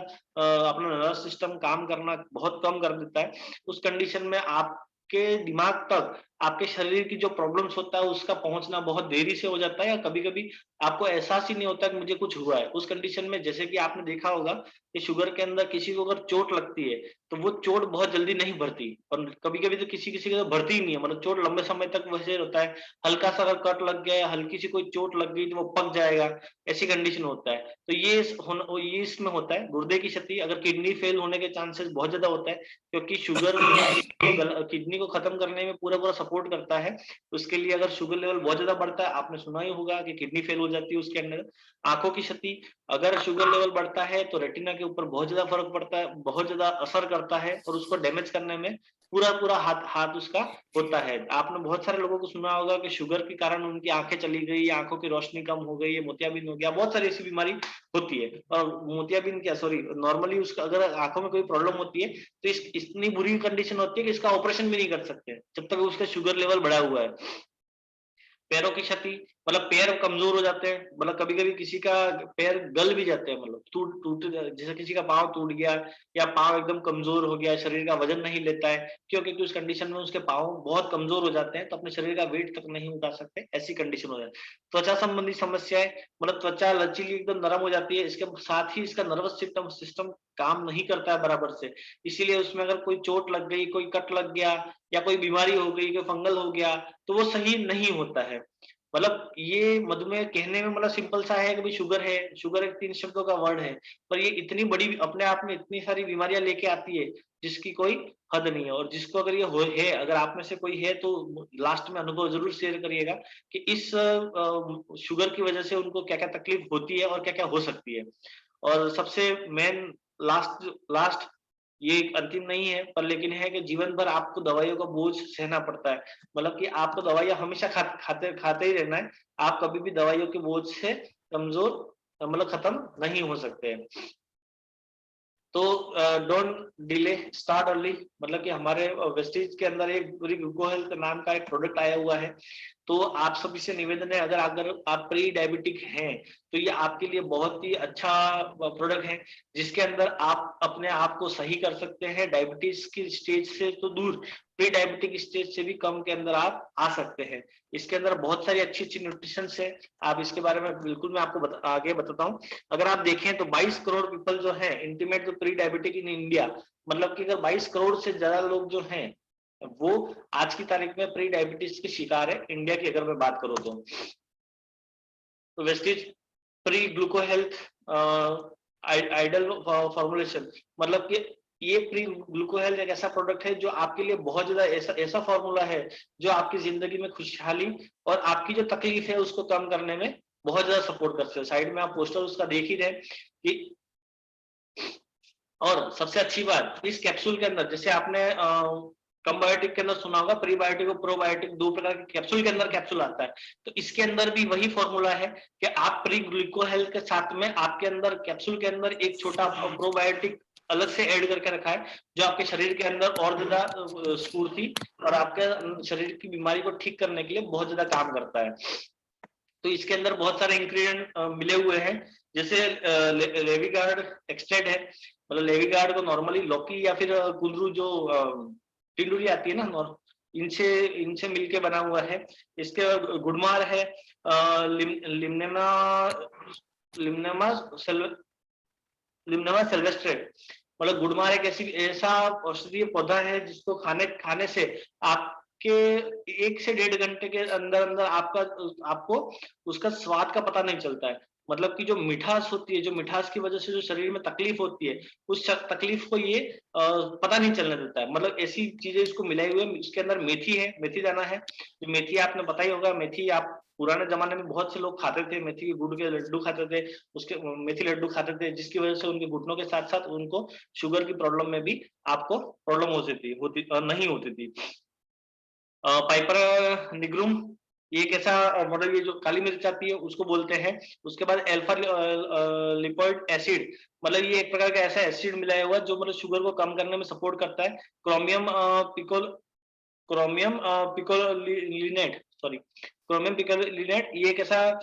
अपना नर्वस सिस्टम काम करना बहुत कम कर देता है। उस कंडीशन में आपके दिमाग तक आपके शरीर की जो प्रॉब्लम्स होता है उसका पहुंचना बहुत देरी से हो जाता है, या कभी कभी आपको एहसास ही नहीं होता कि मुझे कुछ हुआ है। उस कंडीशन में जैसे कि आपने देखा होगा कि शुगर के अंदर किसी को अगर चोट लगती है तो वो चोट बहुत जल्दी नहीं भरती, और कभी कभी तो किसी किसी को भरती ही नहीं है, मतलब चोट लंबे समय तक वैसे होता है। हल्का सा अगर कट लग गया या हल्की सी कोई चोट लग गई तो वो पक जाएगा, ऐसी कंडीशन होता है। तो ये इसमें होता है। गुर्दे की क्षति, अगर किडनी फेल होने के चांसेस बहुत ज्यादा होता है, क्योंकि शुगर किडनी को खत्म करने में पूरा पूरा सपोर्ट करता है। उसके लिए अगर शुगर लेवल बहुत ज्यादा बढ़ता है, आपने सुना ही होगा कि किडनी फेल हो जाती है उसके अंदर। आंखों की क्षति, अगर शुगर लेवल बढ़ता है तो रेटिना के ऊपर बहुत ज्यादा फर्क पड़ता है, बहुत ज्यादा असर करता है, और उसको डैमेज करने में पूरा पूरा हाथ उसका होता है। आपने बहुत सारे लोगों को सुना होगा कि शुगर के कारण उनकी आंखें चली गई, आंखों की रोशनी कम हो गई, मोतियाबिंद हो गया, बहुत सारी ऐसी बीमारी होती है। और मोतियाबिंद क्या, सॉरी, नॉर्मली उसका अगर आंखों में कोई प्रॉब्लम होती है तो इतनी बुरी कंडीशन होती है कि इसका ऑपरेशन भी नहीं कर सकते जब तक उसका शुगर लेवल बढ़ा हुआ है। पैरों की क्षति, मतलब पैर कमजोर हो जाते हैं, मतलब कभी कभी किसी का पैर गल भी जाते हैं, मतलब टूट जैसे किसी का पाँव टूट गया या पाँव एकदम कमजोर हो गया, शरीर का वजन नहीं लेता है, क्योंकि उस कंडीशन में उसके पाँव बहुत कमजोर हो जाते हैं तो अपने शरीर का वेट तक नहीं उठा सकते, ऐसी कंडीशन हो जाती है। त्वचा संबंधी समस्याएं, मतलब त्वचा लचीली एकदम नरम हो जाती है, इसके साथ ही इसका नर्वस सिस्टम काम नहीं करता है बराबर से, इसीलिए उसमें अगर कोई चोट लग गई, कोई कट लग गया या कोई बीमारी हो गई, कोई फंगल हो गया तो वो सही नहीं होता है। मतलब ये मधुमेह कहने में मतलब सिंपल सा है कि भाई शुगर है, शुगर एक 3 शब्दों का वर्ड है, पर ये इतनी बड़ी अपने आप में इतनी सारी बीमारियां लेके आती है जिसकी कोई हद नहीं है। और जिसको अगर ये है, अगर आप में से कोई है तो लास्ट में अनुभव जरूर शेयर करिएगा कि इस शुगर की वजह से उनको क्या क्या तकलीफ होती है और क्या क्या हो सकती है। और सबसे मेन लास्ट लास्ट ये एक अंतिम नहीं है, पर लेकिन है कि जीवन भर आपको दवाइयों का बोझ सहना पड़ता है। मतलब कि आपको दवाइयां हमेशा खाते ही रहना है, आप कभी भी दवाइयों के बोझ से कमजोर मतलब खत्म नहीं हो सकते हैं। तो डोंट डिले, स्टार्ट अर्ली, मतलब कि हमारे वेस्टीज के अंदर एक पूरी ग्लूको हेल्थ नाम का एक प्रोडक्ट आया हुआ है। तो आप सभी से निवेदन है, अगर आप प्री डायबिटिक हैं तो ये आपके लिए बहुत ही अच्छा प्रोडक्ट है, जिसके अंदर आप अपने आप को सही कर सकते हैं। डायबिटीज की स्टेज से तो दूर, प्री डायबिटिक स्टेज से भी कम के अंदर आप आ सकते हैं। इसके अंदर बहुत सारी अच्छी अच्छी न्यूट्रिशन है, आप इसके बारे में बिल्कुल मैं आपको आगे बताता हूँ। अगर आप देखें तो 22 करोड़ पीपल जो है intimate pre diabetic in India, मतलब कि अगर 22 करोड़ से ज्यादा लोग जो हैं वो आज की तारीख में प्री डायबिटीज के शिकार है इंडिया की अगर मैं बात करूँ तो Vestige pre gluco health ideal formulation, मतलब कि ये प्री ग्लूको हेल्थ एक ऐसा प्रोडक्ट है जो आपके लिए बहुत ज्यादा ऐसा फॉर्मूला है जो आपकी जिंदगी में खुशहाली और आपकी जो तकलीफ है उसको कम करने में बहुत ज्यादा सपोर्ट करते हैं। साइड में आप पोस्टर उसका देख ही रहे कि, और सबसे अच्छी बात इस कैप्सूल के अंदर, जैसे आपने कंबायोटिक के अंदर सुना होगा प्रीबायोटिक और प्रोबायोटिक, दो प्रकार के कैप्सूल के अंदर कैप्सूल आता है, तो इसके अंदर भी वही फॉर्मूला है कि आप प्री ग्लूको हेल्थ के साथ में आपके अंदर कैप्सूल के अंदर एक छोटा प्रोबायोटिक अलग से ऐड करके रखा है जो आपके शरीर के अंदर और ज्यादा स्फूर्ति और आपके शरीर की बीमारी को ठीक करने के लिए बहुत ज्यादा काम करता है। तो इसके अंदर बहुत सारे इंग्रेडिएंट मिले हुए हैं, जैसे लेविगार्ड एक्सट्रैक्ट है, मतलब लेविगार्ड को नॉर्मली लौकी या फिर कुंदरू जो टिंडुरी आती है ना, इनसे इनसे मिलके बना हुआ है। इसके गुड़मार है, लिमनेमा लिमनेमा सिल्वेस्ट्रे, मतलब गुड़मार एक ऐसा औषधीय पौधा है जिसको खाने से आपके 1 से 1.5 घंटे के अंदर अंदर आपको उसका स्वाद का पता नहीं चलता है। मतलब कि जो मिठास होती है, जो मिठास की वजह से जो शरीर में तकलीफ होती है, उस तकलीफ को ये पता नहीं चलने देता है। मतलब ऐसी चीजें इसको मिलाई हुई है। इसके अंदर मेथी है, मेथी दाना है। जो मेथी आपने पता ही होगा, मेथी आप पुराने जमाने में बहुत से लोग खाते थे, मेथी के गुड़ के लड्डू खाते थे, उसके मेथी लड्डू खाते थे, जिसकी वजह से उनके घुटनों के साथ साथ उनको शुगर की प्रॉब्लम में भी आपको प्रॉब्लम नहीं होती थी। पाइपर निग्रुम, ये कैसा, मतलब ये जो काली मिर्च आती है उसको बोलते हैं। उसके बाद एल्फा लिपोइक एसिड, मतलब ये एक प्रकार का ऐसा एसिड मिलाया हुआ जो मतलब शुगर को कम करने में सपोर्ट करता है। Chromium picolinate, sorry chromium picolinate, ये एक ऐसा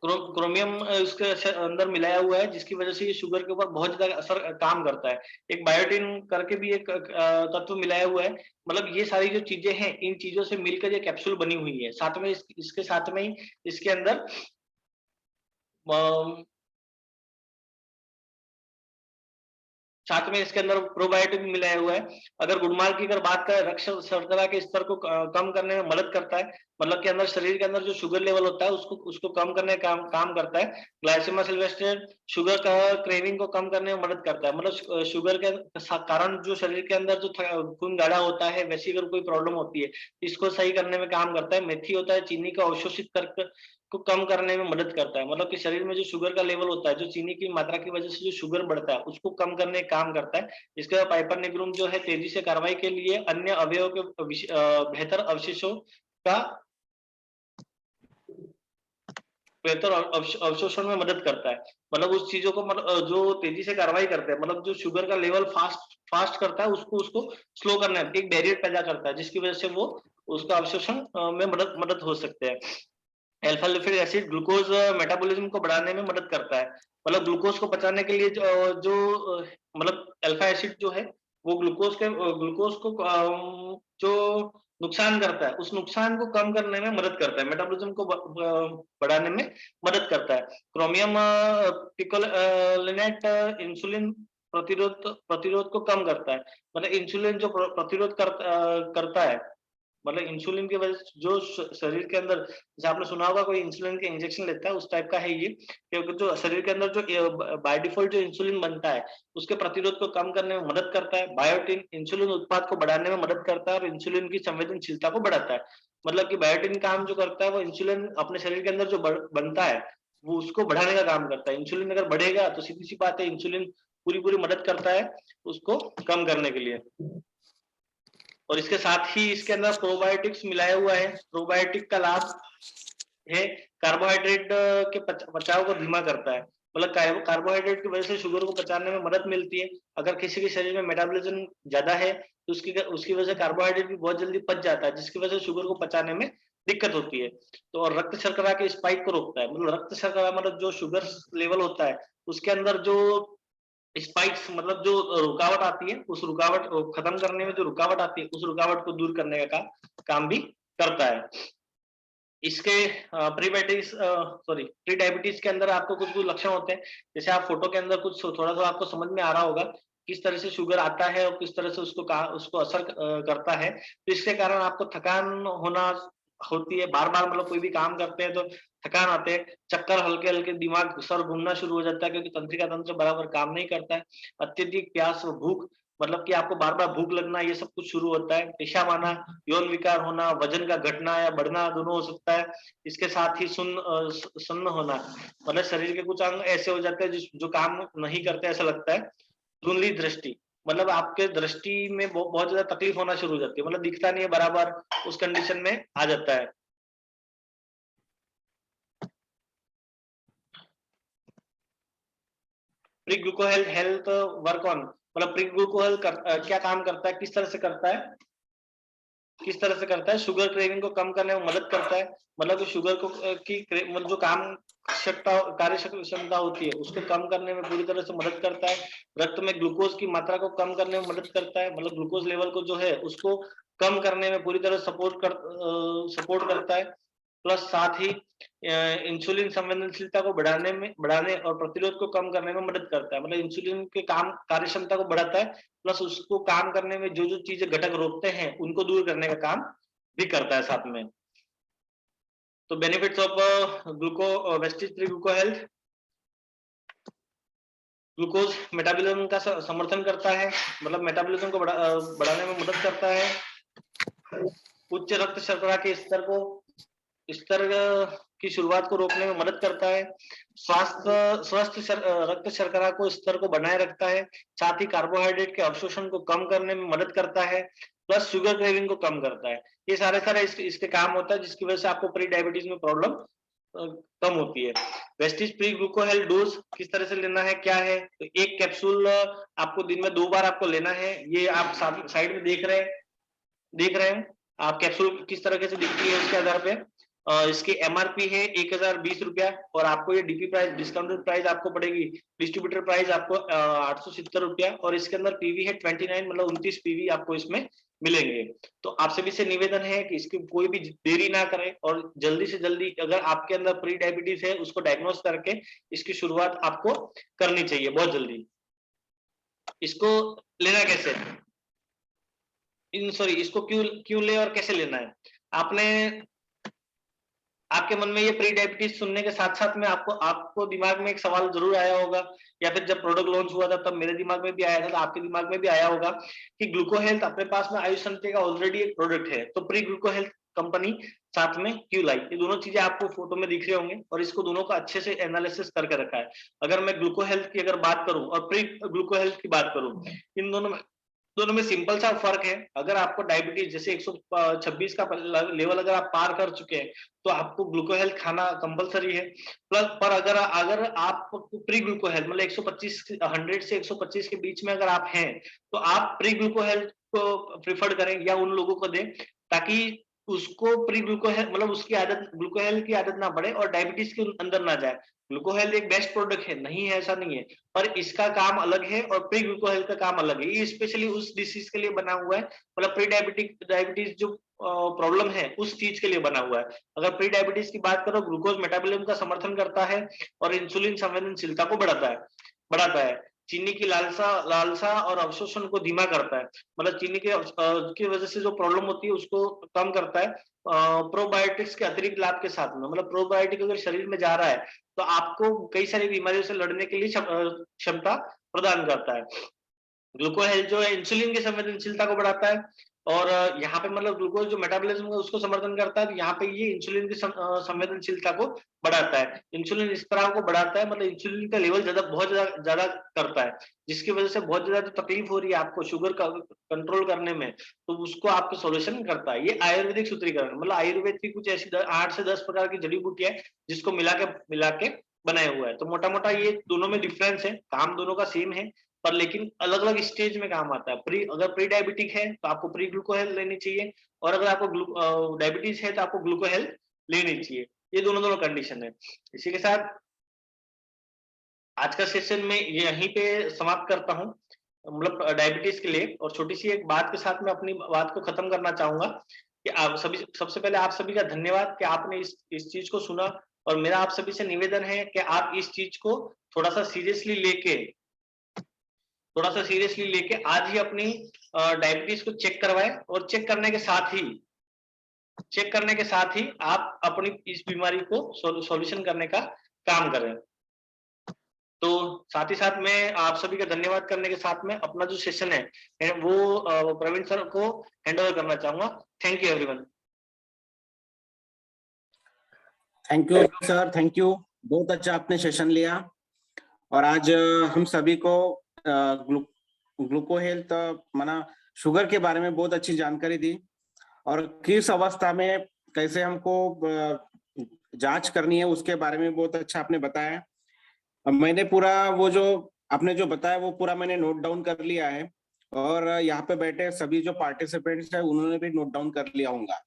क्रोमियम इसके अंदर मिलाया हुआ है जिसकी वजह से ये शुगर के ऊपर बहुत ज्यादा असर काम करता है। एक बायोटिन करके भी एक तत्व मिलाया हुआ है। मतलब ये सारी जो चीजें हैं, इन चीजों से मिलकर ये कैप्सूल बनी हुई है। साथ में इसके साथ में ही इसके अंदर प्रोबायोटिक भी मिलाया हुआ है। अगर गुड़माल की अगर बात करें, रक्त शर्करा के स्तर को कम करने में मदद करता है। मतलब के अंदर शरीर के अंदर जो शुगर लेवल होता है उसको कम करने का काम करता है। ग्लाइसिमा सिल्वेस्ट्रे शुगर का क्रेविंग को कम करने में मदद करता है। मतलब शुगर के कारण जो शरीर के अंदर जो खून गाढ़ा होता है, वैसी अगर कोई प्रॉब्लम होती है, इसको सही करने में काम करता है। मेथी होता है, चीनी का अवशोषित कर को कम करने में मदद करता है। मतलब कि शरीर में जो शुगर का लेवल होता है, जो चीनी की मात्रा की वजह से जो शुगर बढ़ता है, उसको कम करने का काम करता है। इसके बाद पाइपर निग्रुम जो है तेजी से कार्रवाई के लिए अन्य अवयवों के बेहतर अवशोषण में मदद करता है। मतलब उस चीजों को मतलब जो तेजी से कार्रवाई करते हैं, मतलब जो शुगर का लेवल फास्ट करता है, उसको स्लो करने में एक बैरियर पैदा करता है, जिसकी वजह से वो उसका अवशोषण में मदद हो सकते हैं। Alpha lipid acid glucose metabolism को बढ़ाने में मदद करता है। मतलब ग्लूकोज को पचाने के लिए मतलब अल्फा एसिड जो है वो ग्लूकोज को जो नुकसान करता है, उस नुकसान को कम करने में मदद करता है। मेटाबॉलिज्म को बढ़ाने में मदद करता है। क्रोमियम पिकोलिनेट इंसुलिन प्रतिरोध को कम करता है। मतलब इंसुलिन जो प्रतिरोध करता है, मतलब इंसुलिन की वजह से जो शरीर के अंदर, जैसे आपने सुना होगा कोई इंसुलिन के इंजेक्शन लेता है, उस टाइप का है ये। क्योंकि जो शरीर के अंदर जो बाय डिफॉल्ट जो इंसुलिन बनता है, उसके प्रतिरोध को कम करने में मदद करता है। बायोटिन इंसुलिन उत्पाद को बढ़ाने में मदद करता है और इंसुलिन की संवेदनशीलता को बढ़ाता है। मतलब कि बायोटिन काम जो करता है, वो इंसुलिन अपने शरीर के अंदर जो बनता है, वो उसको बढ़ाने का काम करता है। इंसुलिन अगर बढ़ेगा तो सीधी सी बात है, इंसुलिन पूरी मदद करता है उसको कम करने के लिए। और इसके साथ ही इसके अंदर प्रोबायोटिक्स मिलाया हुआ है। प्रोबायोटिक का लाभ है कार्बोहाइड्रेट के पचाव को धीमा करता है। मतलब कार्बोहाइड्रेट की वजह से शुगर को पचाने में मदद मिलती है। अगर किसी के शरीर में मेटाबॉलिज्म ज्यादा है तो उसकी वजह से कार्बोहाइड्रेट भी बहुत जल्दी पच जाता है, जिसकी वजह से शुगर को पचाने में दिक्कत होती है। तो और रक्त शर्करा के स्पाइक को रोकता है। मतलब रक्त शर्करा मतलब जो शुगर लेवल होता है, उसके अंदर जो स्पाइक्स, मतलब जो रुकावट आती है, उस रुकावट को खत्म करने में जो रुकावट आती है, उस रुकावट को दूर करने का काम भी करता है। इसके प्री डायबिटीज के अंदर आपको कुछ लक्षण होते हैं। जैसे आप फोटो के अंदर कुछ थोड़ा सा आपको समझ में आ रहा होगा किस तरह से शुगर आता है और किस तरह से उसको असर करता है। तो इसके कारण आपको थकान होती है, बार-बार मतलब कोई भी काम करते हैं तो थकान आते हैं, चक्कर, हल्के-हल्के दिमाग, सर घूमना शुरू हो जाता है क्योंकि तंत्रिका तंत्र बराबर काम नहीं करता है। अत्यधिक प्यास और भूख, मतलब कि आपको बार-बार भूख लगना, ये सब कुछ शुरू होता है। पेशाब आना, यौन विकार होना, वजन का घटना या बढ़ना दोनों हो सकता है। इसके साथ ही सुन्न होना, मतलब शरीर के कुछ अंग ऐसे हो जाते हैं जो काम नहीं करते ऐसा लगता है। धुंधली दृष्टि, मतलब आपके दृष्टि में बहुत ज्यादा तकलीफ होना शुरू हो जाती है, मतलब दिखता नहीं है बराबर, उस कंडीशन में आ जाता है। Pre gluco health work on, मतलब प्री ग्लूको हेल्थ क्या काम करता है, किस तरह से करता है, किस तरह से करता है? शुगर क्रेविंग को कम करने में मदद करता है, मतलब कि शुगर को मतलब जो कार्य क्षमता होती है उसको कम करने में पूरी तरह से मदद करता है। रक्त में ग्लूकोज की मात्रा को कम करने में मदद करता है, मतलब ग्लूकोज लेवल को जो है उसको कम करने में पूरी तरह सपोर्ट करता है। प्लस साथ ही इंसुलिन संवेदनशीलता को बढ़ाने और प्रतिरोध को कम करने में मदद करता है, मतलब इंसुलिन के कार्य क्षमता को बढ़ाता है, प्लस उसको काम करने में जो चीजें घटक रोकते हैं उनको दूर करने का काम भी करता है साथ में। तो benefits of wastage pre gluco health, glucose metabolism का समर्थन करता है, मतलब मेटाबॉलिज्म को बढ़ाने में मदद करता है। उच्च रक्त शर्करा के स्तर की शुरुआत को रोकने में मदद करता है। स्वस्थ रक्त शर्करा को स्तर को बनाए रखता है, साथ ही कार्बोहाइड्रेट के अवशोषण को कम करने में मदद करता है, प्लस शुगर क्रेविंग को कम करता है। ये सारे इसके काम होता है, जिसकी वजह से आपको प्री डायबिटीज में प्रॉब्लम कम होती है। Vestige pre gluco health dose किस तरह से लेना है, क्या है? तो एक कैप्सूल आपको दिन में 2 बार आपको लेना है। ये आप साइड में देख रहे हैं आप कैप्सूल किस तरह से दिखती है उसके आधार पे। इसकी एमआरपी है 1020 रुपया और आपको ये डीपी प्राइस, डिस्काउंटेड प्राइस आपको पड़ेगी, डिस्ट्रीब्यूटर प्राइस आपको 870 रुपया, और इसके अंदर पीवी है 29, मतलब 29 पीवी आपको इसमें मिलेंगे। तो आप सभी से निवेदन है कि इसकी कोई भी देरी ना करें और जल्दी से जल्दी, अगर आपके अंदर प्री डायबिटीज है उसको डायग्नोस करके इसकी शुरुआत आपको करनी चाहिए बहुत जल्दी। इसको लेना कैसे, इसको क्यों ले और कैसे लेना है? आपके मन में ये प्री डायबिटीज सुनने के साथ साथ में आपको दिमाग में एक सवाल जरूर आया होगा, या फिर जब प्रोडक्ट लॉन्च हुआ था तब मेरे दिमाग में भी आया था, तो आपके दिमाग में भी आया होगा कि ग्लूको हेल्थ अपने पास में आयुष संते का ऑलरेडी एक प्रोडक्ट है, तो प्री ग्लूको हेल्थ कंपनी साथ में क्यों लाई? ये दोनों चीजें आपको फोटो में दिख रहे होंगे और इसको दोनों का अच्छे से एनालिसिस करके रखा है। अगर मैं ग्लूको हेल्थ की अगर बात करूं और प्री ग्लूको हेल्थ की बात करूं, इन दोनों में सिंपल सा फर्क है। अगर आपको डायबिटीज जैसे 126 का लेवल अगर आप पार कर चुके हैं तो आपको ग्लूको हेल्थ खाना कंपलसरी है। प्लस पर अगर आप प्री ग्लूको हेल्थ मतलब 125 100 से 125 के बीच में अगर आप हैं तो आप प्री ग्लूको हेल्थ को प्रिफर करें या उन लोगों को दें ताकि उसको प्री ग्लूको हेल्थ मतलब उसकी आदत, ग्लूको हेल्थ की आदत ना बढ़े और डायबिटीज के अंदर ना जाए। ग्लूको हेल्थ एक बेस्ट प्रोडक्ट है, नहीं है ऐसा नहीं है, पर इसका काम अलग है और प्री ग्लूको हेल्थ का काम अलग है। ये स्पेशली उस डिसीज के लिए बना हुआ है, मतलब प्री डायबिटीज जो प्रॉब्लम है उस चीज के लिए बना हुआ है। अगर प्री डायबिटीज की बात करो, ग्लूकोज मेटाबॉलिज्म का समर्थन करता है और इंसुलिन संवेदनशीलता को बढ़ाता है। चीनी की लालसा और अवशोषण को धीमा करता है, मतलब चीनी की वजह से जो प्रॉब्लम होती है उसको कम करता है। प्रोबायोटिक्स के अतिरिक्त लाभ के साथ में, मतलब प्रोबायोटिक अगर शरीर में जा रहा है तो आपको कई सारी बीमारियों से लड़ने के लिए क्षमता प्रदान करता है। ग्लूको हेल्थ जो है इंसुलिन की संवेदनशीलता को बढ़ाता है और यहाँ पे मतलब ग्लूकोज जो मेटाबॉलिज्म है उसको समर्थन करता है, तो यहाँ पे ये इंसुलिन की संवेदनशीलता को बढ़ाता है। इंसुलिन स्त्राव को बढ़ाता है, मतलब इंसुलिन का लेवल बहुत ज्यादा करता है, जिसकी वजह से बहुत ज्यादा जो तकलीफ हो रही है आपको शुगर का कंट्रोल करने में, तो उसको आपको सोल्यूशन करता है। ये आयुर्वेदिक सूत्रीकरण, मतलब आयुर्वेद की कुछ ऐसी 8 से 10 प्रकार की जड़ी बूटियां है जिसको मिला के बनाया हुआ है। तो मोटा मोटा ये दोनों में डिफरेंस है, काम दोनों का सेम है पर लेकिन अलग अलग स्टेज में काम आता है। अगर प्री डायबिटिक है तो आपको प्री ग्लूको हेल्थ लेनी चाहिए और अगर आपको डायबिटीज है तो आपको ग्लूको हेल्थ लेनी चाहिए। ये दोनों कंडीशन है। इसी के साथ आज का सेशन में यहीं पे समाप्त करता हूँ, मतलब डायबिटीज के लिए। और छोटी सी एक बात के साथ मैं अपनी बात को खत्म करना चाहूंगा कि आप सभी, सबसे पहले आप सभी का धन्यवाद कि आपने इस चीज को सुना और मेरा आप सभी से निवेदन है कि आप इस चीज को थोड़ा सा सीरियसली लेके थोड़ा सा सीरियसली लेके आज ही अपनी डायबिटीज को चेक करवाएं, और चेक करने के साथ ही आप अपनी इस बीमारी को सॉल्यूशन करने का काम करें। तो साथ ही साथ मैं आप सभी का धन्यवाद करने के साथ में अपना जो सेशन है वो प्रवीण सर को हैंड ओवर करना चाहूंगा। Thank you everyone. Thank you sir, thank you. बहुत अच्छा आपने सेशन लिया और आज हम सभी को ग्लूको हेल्थ माना शुगर के बारे में बहुत अच्छी जानकारी दी और किस अवस्था में कैसे हमको जांच करनी है उसके बारे में बहुत अच्छा आपने बताया। मैंने पूरा वो जो आपने जो बताया वो पूरा मैंने नोट डाउन कर लिया है और यहाँ पे बैठे सभी जो पार्टिसिपेंट्स है उन्होंने भी नोट डाउन कर लिया होगा,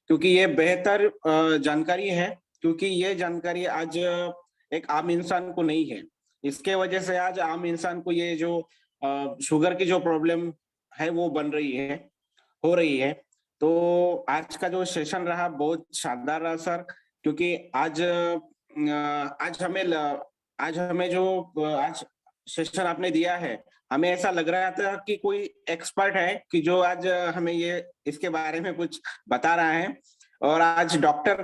क्योंकि ये बेहतर जानकारी है, क्योंकि ये जानकारी आज एक आम इंसान को नहीं है। इसके वजह से आज आम इंसान को ये जो शुगर की जो प्रॉब्लम है वो बन रही है, हो रही है। तो आज का जो सेशन रहा बहुत शानदार रहा सर, क्योंकि आज हमें जो आज सेशन आपने दिया है, हमें ऐसा लग रहा था कि कोई एक्सपर्ट है कि जो आज हमें ये इसके बारे में कुछ बता रहा है। और आज डॉक्टर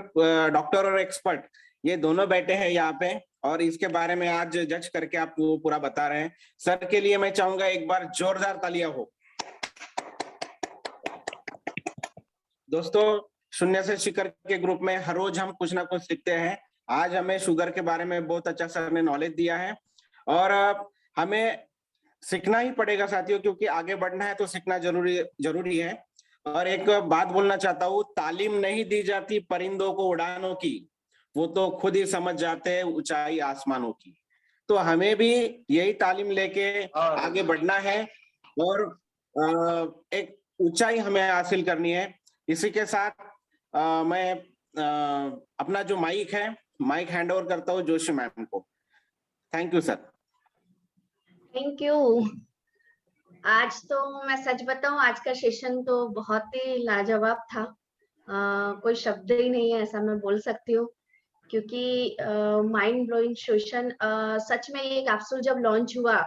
और एक्सपर्ट ये दोनों बैठे हैं यहाँ पे और इसके बारे में आज जज करके आप वो पूरा बता रहे हैं। सर के लिए मैं चाहूंगा एक बार जोरदार तालियां हो। दोस्तों, शून्य से शिखर के ग्रुप में हर रोज हम कुछ ना कुछ सीखते हैं। आज हमें शुगर के बारे में बहुत अच्छा सर ने नॉलेज दिया है और हमें सीखना ही पड़ेगा साथियों, क्योंकि आगे बढ़ना है तो सीखना जरूरी है। और एक बात बोलना चाहता हूँ, तालीम नहीं दी जाती परिंदों को उड़ानों की, वो तो खुद ही समझ जाते हैं ऊंचाई आसमानों की। तो हमें भी यही तालीम लेके आगे बढ़ना है और एक ऊंचाई हमें हासिल करनी है। इसी के साथ मैं अपना जो माइक हैंड ओवर करता हूँ जोशी मैम को। Thank you sir. Thank you. आज तो मैं सच बताऊं, आज का सेशन तो बहुत ही लाजवाब था। कोई शब्द ही नहीं है ऐसा मैं बोल सकती हूँ, क्योंकि माइंड ब्लोइंग सेशन। सच में ये कैप्सूल जब लॉन्च हुआ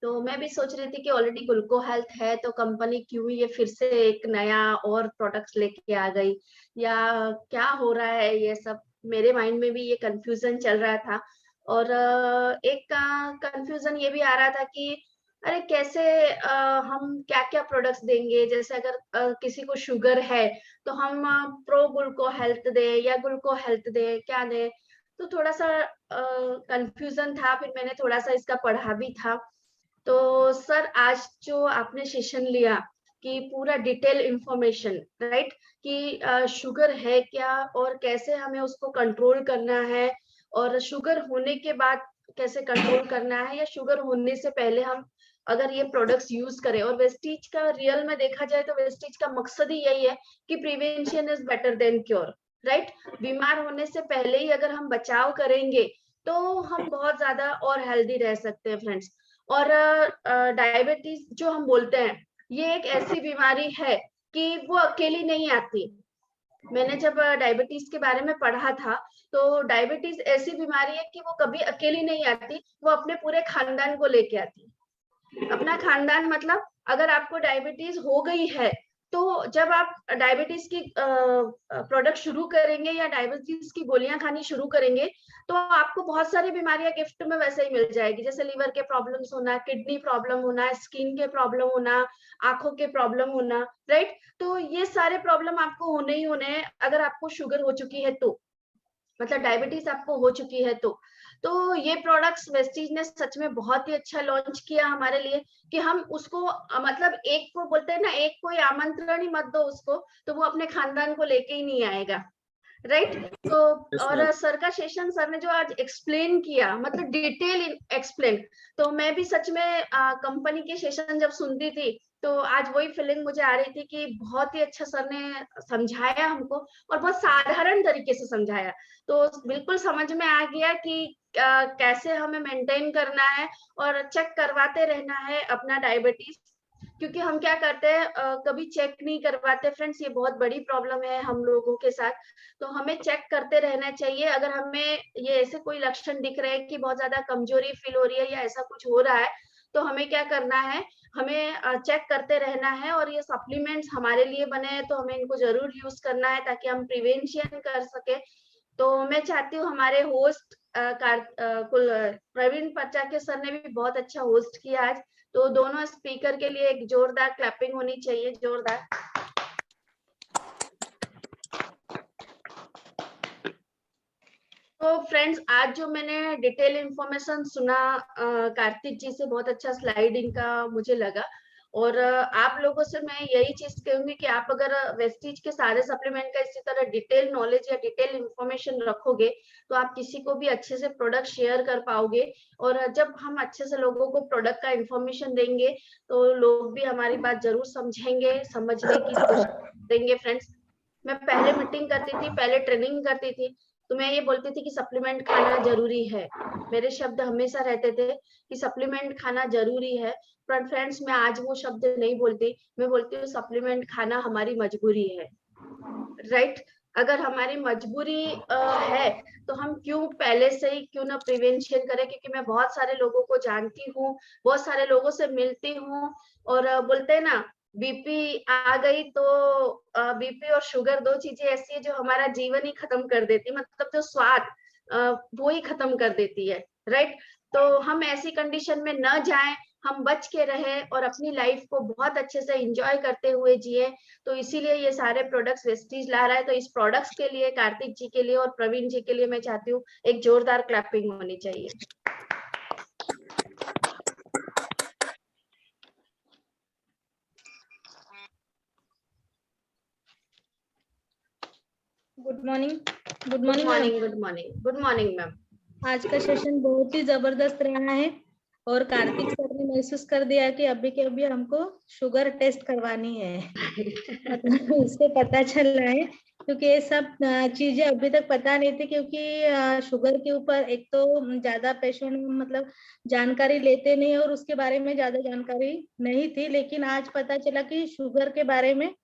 तो मैं भी सोच रही थी कि ऑलरेडी ग्लूको हेल्थ है तो कंपनी क्यों ये फिर से एक नया और प्रोडक्ट्स लेके आ गई, या क्या हो रहा है, ये सब मेरे माइंड में भी ये कंफ्यूजन चल रहा था। और एक कंफ्यूजन ये भी आ रहा था कि अरे कैसे हम क्या क्या प्रोडक्ट्स देंगे। जैसे अगर किसी को शुगर है तो हम प्रो ग्लूको हेल्थ दे या ग्लूको हेल्थ दे, क्या दे। तो थोड़ा सा कंफ्यूजन था, फिर मैंने थोड़ा सा इसका पढ़ा भी था। तो सर आज जो आपने सेशन लिया कि पूरा डिटेल इंफॉर्मेशन, राइट, कि शुगर है क्या और कैसे हमें उसको कंट्रोल करना है, और शुगर होने के बाद कैसे कंट्रोल करना है, या शुगर होने से पहले हम अगर ये प्रोडक्ट्स यूज करें। और वेस्टीज का रियल में देखा जाए तो वेस्टीज का मकसद ही यही है कि prevention is better than cure, right. बीमार होने से पहले ही अगर हम बचाव करेंगे तो हम बहुत ज्यादा और हेल्दी रह सकते हैं फ्रेंड्स। और डायबिटीज जो हम बोलते हैं, ये एक ऐसी बीमारी है कि वो अकेली नहीं आती। मैंने जब डायबिटीज के बारे में पढ़ा था तो डायबिटीज ऐसी बीमारी है कि वो कभी अकेली नहीं आती, वो अपने पूरे खानदान को लेके आती है। अपना खानदान मतलब अगर आपको डायबिटीज हो गई है तो जब आप डायबिटीज की प्रोडक्ट शुरू करेंगे या डायबिटीज की गोलियां खानी शुरू करेंगे तो आपको बहुत सारी बीमारियां गिफ्ट में वैसे ही मिल जाएगी, जैसे लीवर के प्रॉब्लम्स होना, किडनी प्रॉब्लम होना, स्किन के प्रॉब्लम होना, आंखों के प्रॉब्लम होना, राइट। तो ये सारे प्रॉब्लम आपको होने ही होने हैं अगर आपको शुगर हो चुकी है तो, मतलब डायबिटीज आपको हो चुकी है तो ये प्रोडक्ट्स वेस्टीज ने सच में बहुत ही अच्छा लॉन्च किया हमारे लिए कि हम उसको मतलब एक को बोलते हैं ना, एक कोई आमंत्रण ही मत दो उसको तो वो अपने खानदान को लेके ही नहीं आएगा, राइट। तो और सर का सेशन, सर ने जो आज एक्सप्लेन किया, मतलब डिटेल एक्सप्लेन, तो मैं भी सच में कंपनी के सेशन जब सुनती थी तो आज वही फीलिंग मुझे आ रही थी कि बहुत ही अच्छा सर ने समझाया हमको और बहुत साधारण तरीके से समझाया। तो बिल्कुल समझ में आ गया कि कैसे हमें मेंटेन करना है और चेक करवाते रहना है अपना डायबिटीज। क्योंकि हम क्या करते हैं, कभी चेक नहीं करवाते फ्रेंड्स, ये बहुत बड़ी प्रॉब्लम है हम लोगों के साथ। तो हमें चेक करते रहना चाहिए। अगर हमें ये ऐसे कोई लक्षण दिख रहे हैं कि बहुत ज्यादा कमजोरी फील हो रही है या ऐसा कुछ हो रहा है तो हमें क्या करना है, हमें चेक करते रहना है, और ये सप्लीमेंट्स हमारे लिए बने हैं तो हमें इनको जरूर यूज करना है ताकि हम प्रिवेंशन कर सके। तो मैं चाहती हूँ हमारे होस्ट प्रवीण परचाके सर ने भी बहुत अच्छा होस्ट किया आज, तो दोनों स्पीकर के लिए एक जोरदार क्लैपिंग होनी चाहिए, जोरदार। तो फ्रेंड्स, आज जो मैंने डिटेल इंफॉर्मेशन सुना कार्तिक जी से, बहुत अच्छा स्लाइडिंग का मुझे लगा। और आप लोगों से मैं यही चीज कहूंगी कि आप अगर वेस्टीज के सारे सप्लीमेंट का इसी तरह डिटेल नॉलेज या डिटेल इंफॉर्मेशन रखोगे तो आप किसी को भी अच्छे से प्रोडक्ट शेयर कर पाओगे। और जब हम अच्छे से लोगों को प्रोडक्ट का इंफॉर्मेशन देंगे तो लोग भी हमारी बात जरूर समझेंगे, समझने की कोशिश करेंगे। फ्रेंड्स, मैं पहले मीटिंग करती थी, पहले ट्रेनिंग करती थी, तो मैं ये बोलती थी कि सप्लीमेंट खाना जरूरी है। मेरे शब्द हमेशा रहते थे कि सप्लीमेंट खाना जरूरी है। पर फ्रेंड्स, मैं आज वो शब्द नहीं बोलती, मैं बोलती हूँ सप्लीमेंट खाना हमारी मजबूरी है। राइट? अगर हमारी मजबूरी है तो हम क्यों पहले से ही क्यों ना प्रिवेंशन करें, क्योंकि मैं बहुत सारे लोगों को जानती हूँ, बहुत सारे लोगों से मिलती हूँ, और बोलते हैं ना, बीपी आ गई तो बीपी और शुगर दो चीजें ऐसी है जो हमारा जीवन ही खत्म कर देती है, मतलब जो स्वाद वो ही खत्म कर देती है। राइट? तो हम ऐसी कंडीशन में न जाएं, हम बच के रहे और अपनी लाइफ को बहुत अच्छे से एंजॉय करते हुए जिए। तो इसीलिए ये सारे प्रोडक्ट्स वेस्टीज ला रहा है। तो इस प्रोडक्ट्स के लिए, कार्तिक जी के लिए और प्रवीण जी के लिए मैं चाहती हूँ एक जोरदार क्लैपिंग होनी चाहिए। Good morning. Good good morning ma'am. Morning, good morning, good morning ma'am. आज का सेशन बहुत ही जबरदस्त रहा है और कार्तिक सर ने महसूस कर दिया कि अभी के अभी हमको शुगर टेस्ट करवानी है। मतलब उससे पता चल रहा है, क्योंकि ये सब चीजें अभी तक पता नहीं थी, क्योंकि शुगर के ऊपर एक तो ज्यादा पेशेंट मतलब जानकारी लेते नहीं और उसके बारे में ज्यादा जानकारी नहीं थी। लेकिन आज पता चला कि शुगर के बारे में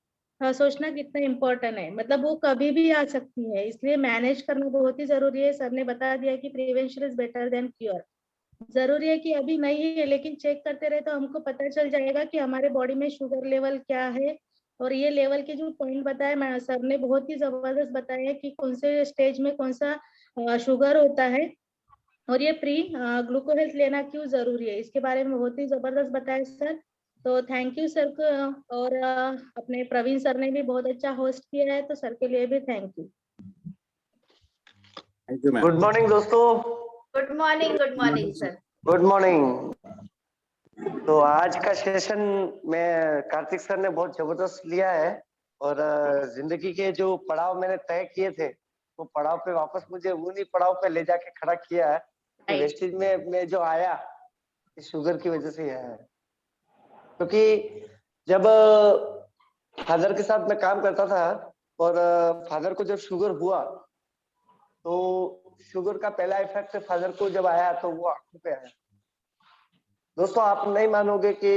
सोचना कितना इम्पोर्टेंट है, मतलब वो कभी भी आ सकती है, इसलिए मैनेज करना बहुत ही जरूरी है। सर ने बता दिया कि prevention is better than cure. जरूरी है कि अभी नहीं है लेकिन चेक करते रहे तो हमको पता चल जाएगा कि हमारे बॉडी में शुगर लेवल क्या है। और ये लेवल के जो पॉइंट बताए मैं सर ने बहुत ही जबरदस्त बताया कि कौन से स्टेज में कौन सा शुगर होता है और ये प्री ग्लूको हेल्थ लेना क्यों जरूरी है, इसके बारे में बहुत ही जबरदस्त बताया सर। तो थैंक यू सर को। और अपने प्रवीण सर ने भी बहुत अच्छा होस्ट किया है, तो सर के लिए भी thank you. Thank you ma'am. Good morning दोस्तों। Good morning sir. Good morning. तो आज का सेशन में कार्तिक सर ने बहुत जबरदस्त लिया है और जिंदगी के जो पड़ाव मैंने तय किए थे वो पड़ाव पे वापस मुझे उन्हीं पड़ाव पे ले जाके खड़ा किया है कि वेस्टेज में मैं जो आया इस शुगर की वजह से आया है। क्योंकि जब फादर के साथ मैं काम करता था और फादर को जब शुगर हुआ तो शुगर का पहला इफेक्ट फादर को जब आया तो वो आंखों पे आया। दोस्तों आप नहीं मानोगे कि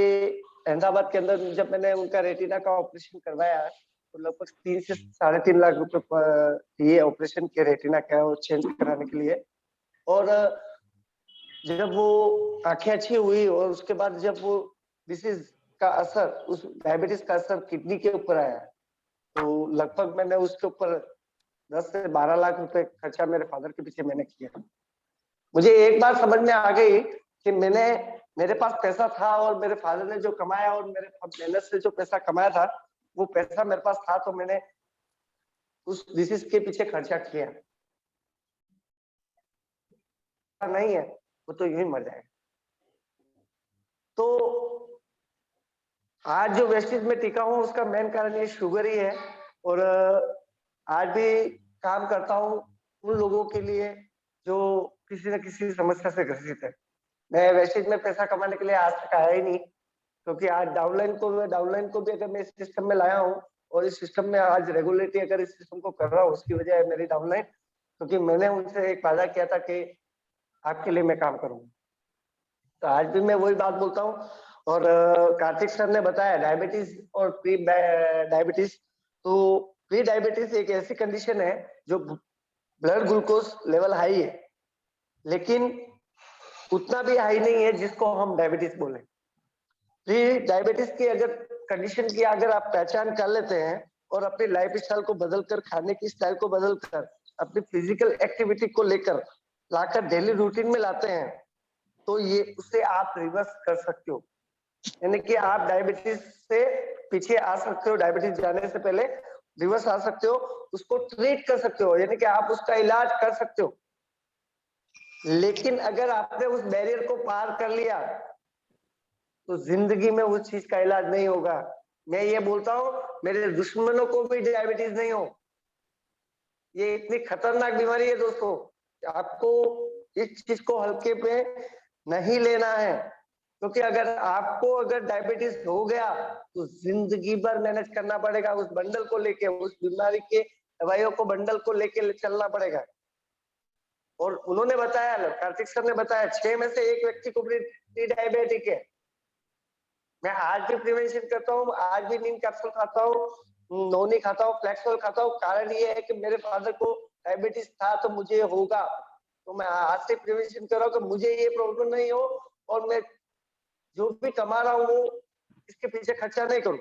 अहमदाबाद के अंदर जब मैंने उनका रेटिना का ऑपरेशन करवाया तो लगभग 3 से 3.5 लाख रुपए ये ऑपरेशन के रेटिना का वो चेंज कराने के लिए। और जब वो आंखें अच्छी हुई और उसके बाद जब वो डिसीज का असर, उस डायबिटीज का असर किडनी के ऊपर आया तो लगभग मैंने उसके ऊपर 10 से 12 लाख रुपए खर्चा मेरे फादर के पीछे मैंने किया। मुझे एक बार समझ में आ गई कि मेरे पास पैसा था और मेरे फादर ने जो कमाया और मेरे मेहनत से जो पैसा कमाया था वो पैसा मेरे पास था तो मैंने उस डिसीज के पीछे खर्चा किया। नहीं है वो तो यूं ही मर जाएगा। तो आज जो वेस्टेज में टिका हूँ उसका मेन कारण ये शुगर ही है। और आज भी काम करता हूँ उन लोगों के लिए जो किसी न किसी समस्या से ग्रसित है। मैं वेस्टेज में पैसा कमाने के लिए आज तक आया ही नहीं, क्योंकि आज डाउनलाइन को भी अगर मैं इस सिस्टम में लाया हूँ और इस सिस्टम में आज रेगुलेटरी अगर इस सिस्टम को कर रहा हूँ उसकी वजह है मेरी डाउनलाइन, क्योंकि मैंने उनसे एक वादा किया था कि आपके लिए मैं काम करूंगा। तो आज भी मैं वही बात बोलता हूँ। और कार्तिक सर ने बताया डायबिटीज और प्री डायबिटीज। तो प्री डायबिटीज एक ऐसी कंडीशन है जो ब्लड ग्लूकोज लेवल हाई है लेकिन उतना भी हाई नहीं है जिसको हम डायबिटीज बोले। प्री डायबिटीज की अगर कंडीशन की अगर आप पहचान कर लेते हैं और अपनी लाइफ स्टाइल को बदलकर, खाने की स्टाइल को बदलकर, अपनी फिजिकल एक्टिविटी को लेकर लाकर डेली रूटीन में लाते हैं, तो ये उससे आप रिवर्स कर सकते हो। यानी कि आप डायबिटीज से पीछे आ सकते हो, डायबिटीज जाने से पहले रिवर्स आ सकते हो, उसको ट्रीट कर सकते हो, यानी कि आप उसका इलाज कर सकते हो। लेकिन अगर आपने उस बैरियर को पार कर लिया तो जिंदगी में उस चीज का इलाज नहीं होगा। मैं ये बोलता हूँ मेरे दुश्मनों को भी डायबिटीज नहीं हो। ये इतनी खतरनाक बीमारी है दोस्तों, आपको इस चीज को हल्के पे नहीं लेना है, क्योंकि अगर डायबिटीज हो गया तो जिंदगी भर मैनेज करना पड़ेगा उस बंडल को लेके, उस बीमारी के दवाइयों को बंडल को लेके चलना पड़ेगा। और उन्होंने बताया, कार्तिक सर ने बताया 6 में से 1 व्यक्ति को प्री डायबिटिक है। मैं आज भी प्रिवेंशन करता हूँ, आज भी नीम कैप्सूल खाता हूँ, नोनी खाता हूँ, फ्लेक्सोल खाता हूँ। कारण ये है कि मेरे फादर को डायबिटीज था तो मुझे होगा, तो मैं आज से प्रिवेंशन कर रहा हूँ कि मुझे ये प्रॉब्लम नहीं हो और मैं जो भी कमा रहा हूँ वो इसके पीछे खर्चा नहीं करूँ।